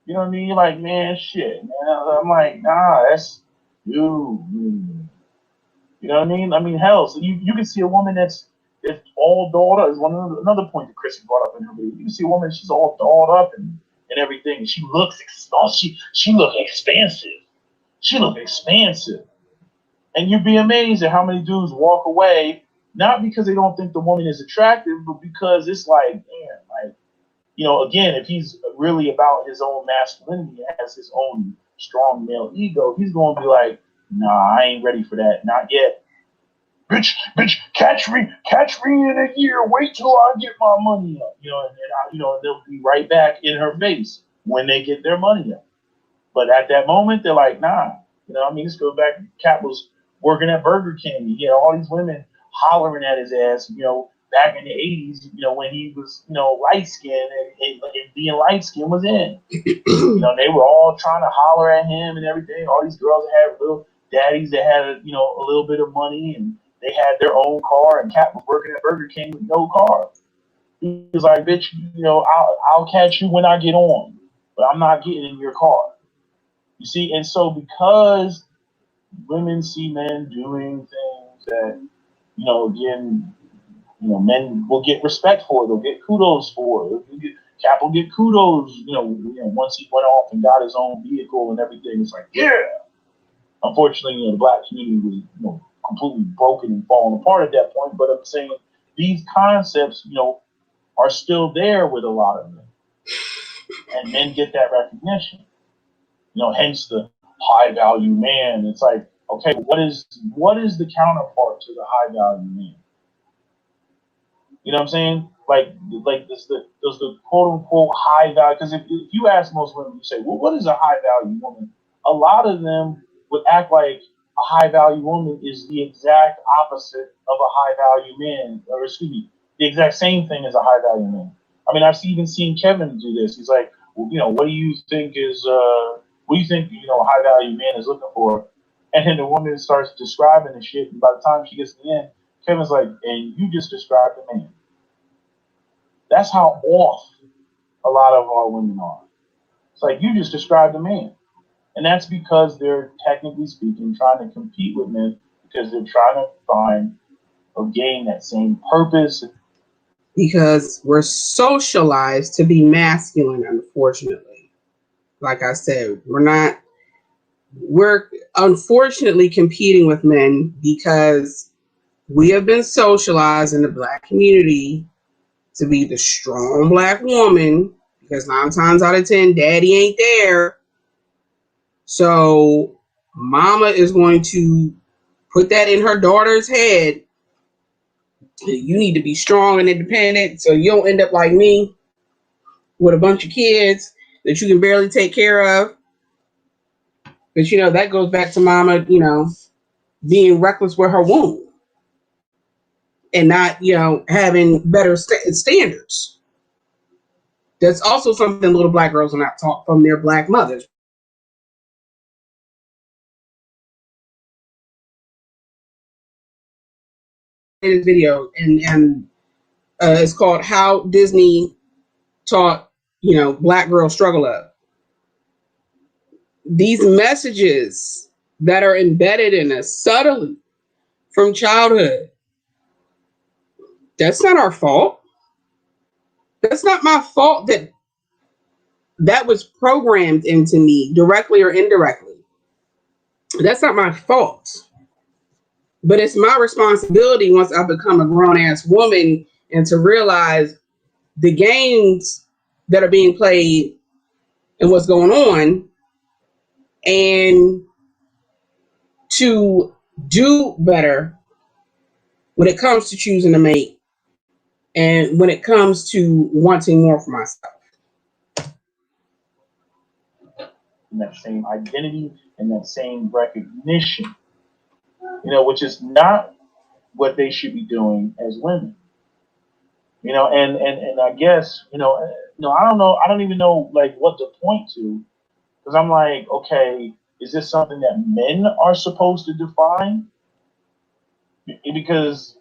You know what I mean? You're like, man, shit, man. I'm like, nah, that's you. You know what I mean? I mean, hell, so you can see a woman that's all dolled up. Is another point that Chrissy brought up in her video. You can see a woman, she's all dolled up and everything. She looks she look expansive. She look expansive. And you'd be amazed at how many dudes walk away, not because they don't think the woman is attractive, but because it's like, man, like, again, if he's really about his own masculinity, has his own strong male ego, he's going to be like, nah, I ain't ready for that. Not yet. Bitch, catch me in a year. Wait till I get my money up. And they'll be right back in her face when they get their money up. But at that moment, they're like, nah. This goes back. Cat was working at Burger King. He had all these women hollering at his ass, back in the 80s, when he was, light skinned and being light skinned was in. They were all trying to holler at him and everything. All these girls that had little daddies that had, a little bit of money and they had their own car, and Cat was working at Burger King with no car. He was like, bitch, I'll catch you when I get on, but I'm not getting in your car. You see, and so because women see men doing things that, again, men will get respect for. They'll get kudos for. Cap will get kudos. Once he went off and got his own vehicle and everything, it's like, yeah. Unfortunately, the black community was, completely broken and falling apart at that point. But I'm saying these concepts, are still there with a lot of men, and men get that recognition. Hence the high value man. It's like, okay, what is the counterpart to the high value man? You know what I'm saying? Like does the quote unquote high value? Because if you ask most women, you say, well, what is a high value woman? A lot of them would act like a high value woman is the exact opposite of a high value man, or excuse me, the exact same thing as a high value man. I mean, I've even seen Kevin do this. He's like, well, what do you think what do you think a high value man is looking for? And then the woman starts describing the shit, and by the time she gets to the end, Kevin's like, and you just described the man. That's how off a lot of our women are. It's like you just described a man. And that's because they're technically speaking trying to compete with men because they're trying to find or gain that same purpose. Because we're socialized to be masculine, unfortunately. Like I said, we're unfortunately competing with men because we have been socialized in the black community to be the strong black woman, because 9 times out of 10, daddy ain't there. So mama is going to put that in her daughter's head. You need to be strong and independent so you don't end up like me with a bunch of kids that you can barely take care of. But that goes back to mama, being reckless with her womb and not, having better standards. That's also something little black girls are not taught from their black mothers. This video, and it's called "How Disney Taught Black Girl Struggle Up." These messages that are embedded in us subtly from childhood. That's not our fault. That's not my fault that was programmed into me directly or indirectly. That's not my fault. But it's my responsibility once I become a grown ass woman and to realize the games that are being played and what's going on, and to do better when it comes to choosing a mate and when it comes to wanting more for myself. And that same identity and that same recognition, which is not what they should be doing as women. And I guess, I don't know, I don't even know like what to point to, because I'm like, okay, is this something that men are supposed to define? Because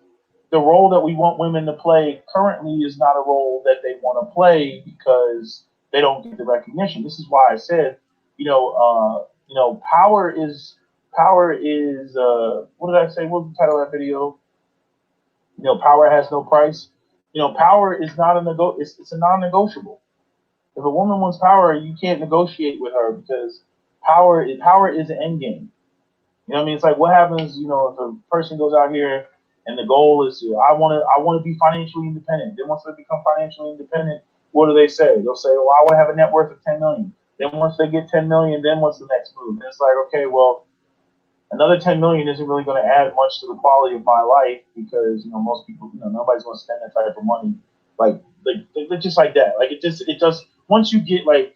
the role that we want women to play currently is not a role that they want to play because they don't get the recognition. This is why I said, power is what did I say? What was the title of that video? Power has no price. Power is not it's a non-negotiable. If a woman wants power, you can't negotiate with her because power is an end game. You know what I mean? It's like what happens, if a person goes out here and the goal is I want to be financially independent. Then once they become financially independent, what do they say? They'll say, well, I want to have a net worth of 10 million. Then once they get 10 million, then what's the next move? And it's like, okay, well, another 10 million isn't really going to add much to the quality of my life because most people, nobody's going to spend that type of money like just like that. Like it just once you get like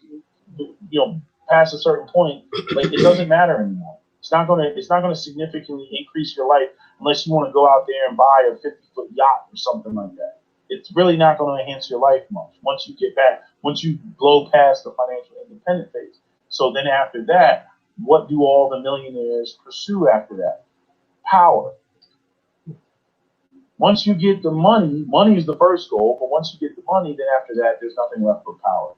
past a certain point, like it doesn't matter anymore. It's not gonna significantly increase your life unless you want to go out there and buy a 50-foot yacht or something like that. It's really not going to enhance your life much once you blow past the financial independent phase. So then after that, what do all the millionaires pursue after that? Power. Once you get the money is the first goal, but once you get the money, then after that, there's nothing left but power.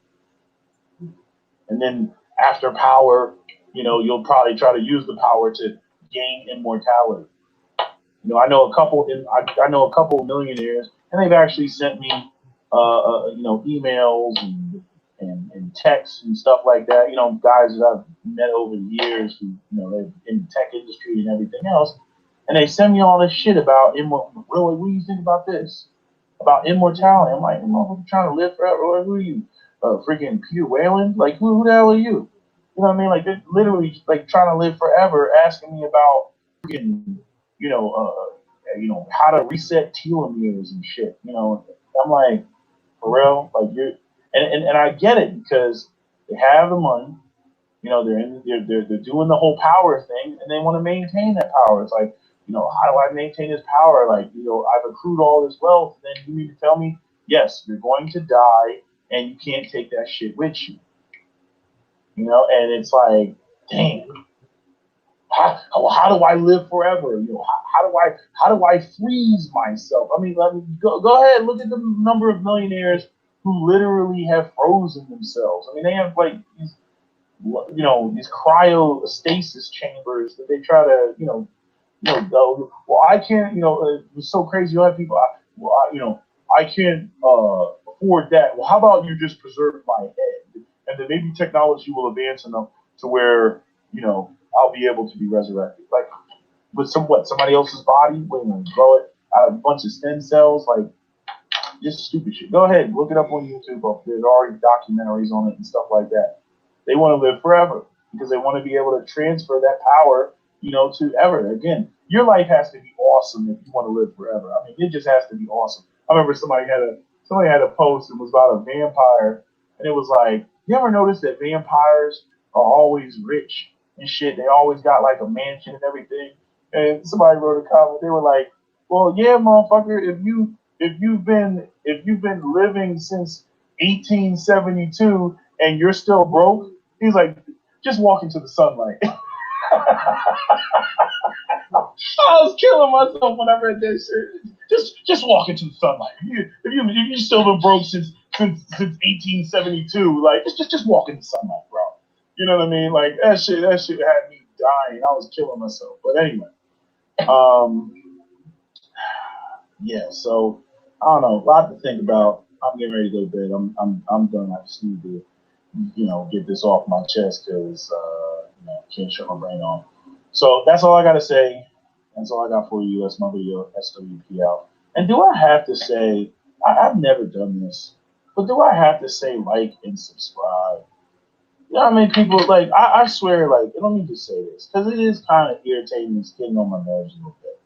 And then after power, you'll probably try to use the power to gain immortality. I know a couple. I know a couple of millionaires, and they've actually sent me, emails and texts and stuff like that. Guys that I've met over the years who, they're in the tech industry and everything else, and they send me all this shit about immortality. Really, what do you think about this? About immortality? I'm like, I'm trying to live forever. Like, who are you? Freaking Peter Whalen? Like, who the hell are you? You know what I mean? Like, they're literally like trying to live forever, asking me about freaking, you know, how to reset telomeres and shit. I'm like, for real? Like, and I get it because they have the money. They're doing the whole power thing, and they want to maintain that power. It's like, how do I maintain this power? Like, I've accrued all this wealth. Then you mean to tell me, yes, you're going to die, and you can't take that shit with you. And it's like, damn. How do I live forever? How do I freeze myself? I mean, go ahead, look at the number of millionaires who literally have frozen themselves. I mean, they have like these cryostasis chambers that they try to go. Well, I can't. It's so crazy. You have people. I can't afford that. Well, how about you just preserve my head, and then maybe technology will advance enough to where I'll be able to be resurrected, like with somebody else's body. Wait a minute, grow it out of a bunch of stem cells, like just stupid shit. Go ahead, look it up on YouTube. There's already documentaries on it and stuff like that. They want to live forever because they want to be able to transfer that power, to ever. Again, your life has to be awesome if you want to live forever. I mean, it just has to be awesome. I remember somebody had a post and was about a vampire, and it was like, you ever notice that vampires are always rich and shit? They always got like a mansion and everything. And somebody wrote a comment. They were like, well, yeah, motherfucker, if you've been living since 1872 and you're still broke, he's like, just walk into the sunlight. I was killing myself when I read that shit. Just walk into the sunlight. If you still been broke since 1872, like just walk in the sunlight, bro. You know what I mean? Like that shit had me dying. I was killing myself. But anyway, um, yeah. So I don't know. A lot to think about. I'm getting ready to go to bed. I'm done. I just need to get this off my chest because can't shut my brain on. So that's all I got to say. That's all I got for you. That's my video, SWP out. And do I have to say, I've never done this, but do I have to say like and subscribe? I mean, people, like, I swear, like, let me just say this, because it is kind of irritating. It's getting on my nerves a little bit.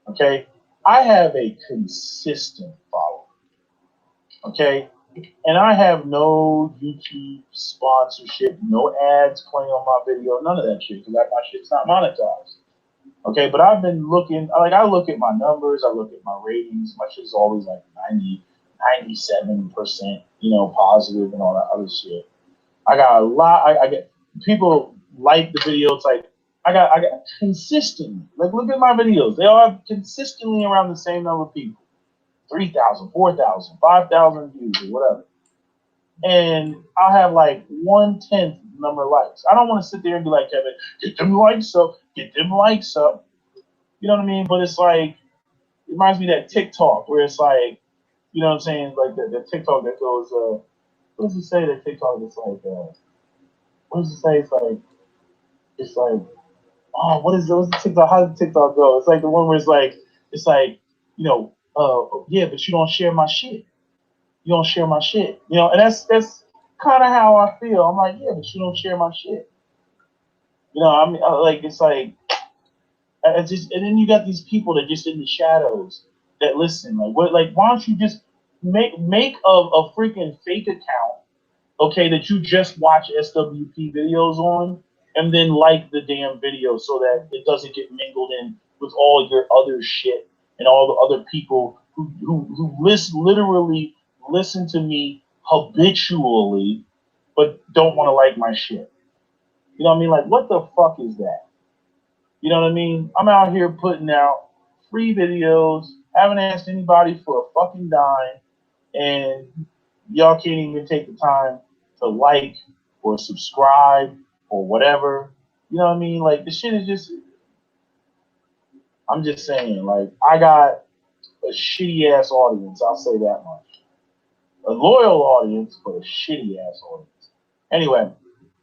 Okay? I have a consistent follower. Okay? And I have no YouTube sponsorship, no ads playing on my video, none of that shit, because my shit's not monetized. Okay, but I've been looking, like, I look at my numbers, I look at my ratings. My shit's always like 97%, positive and all that other shit. I got a lot, I get, people like the video. It's like, I got consistently, like, look at my videos. They all have consistently around the same number of people 3,000, 4,000, 5,000 views or whatever. And I'll have like 1/10 number of likes. I don't want to sit there and be like, Kevin, get them likes up, get them likes up. You know what I mean? But it's like, it reminds me of that TikTok where it's like, you know what I'm saying? Like the TikTok that goes, what does it say? That TikTok is like, what does it say? It's like, oh, what's the TikTok? How does the TikTok go? It's like the one where it's like, yeah, but you don't share my shit. You don't share my shit. And that's kind of how I feel. I'm like, yeah, but you don't share my shit. I mean, like, it's like, and then you got these people that just in the shadows that listen. Like, what? Like, why don't you just make a freaking fake account, okay, that you just watch SWP videos on, and then like the damn video so that it doesn't get mingled in with all your other shit and all the other people who literally listen to me habitually, but don't want to like my shit. You know what I mean? Like, what the fuck is that? You know what I mean? I'm out here putting out free videos, haven't asked anybody for a fucking dime, and y'all can't even take the time to like or subscribe or whatever. You know what I mean? Like, the shit is just, I'm just saying, like, I got a shitty ass audience. I'll say that much. A loyal audience, but a shitty ass audience. Anyway,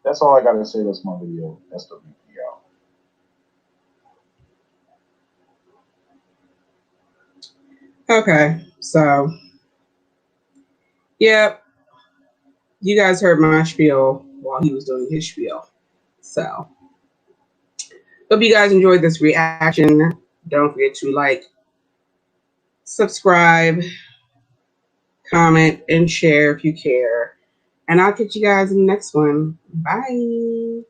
that's all I got to say. That's my video. That's the video. Okay, so yep, you guys heard my spiel while he was doing his spiel. So hope you guys enjoyed this reaction. Don't forget to like, subscribe, comment, and share if you care. And I'll catch you guys in the next one. Bye.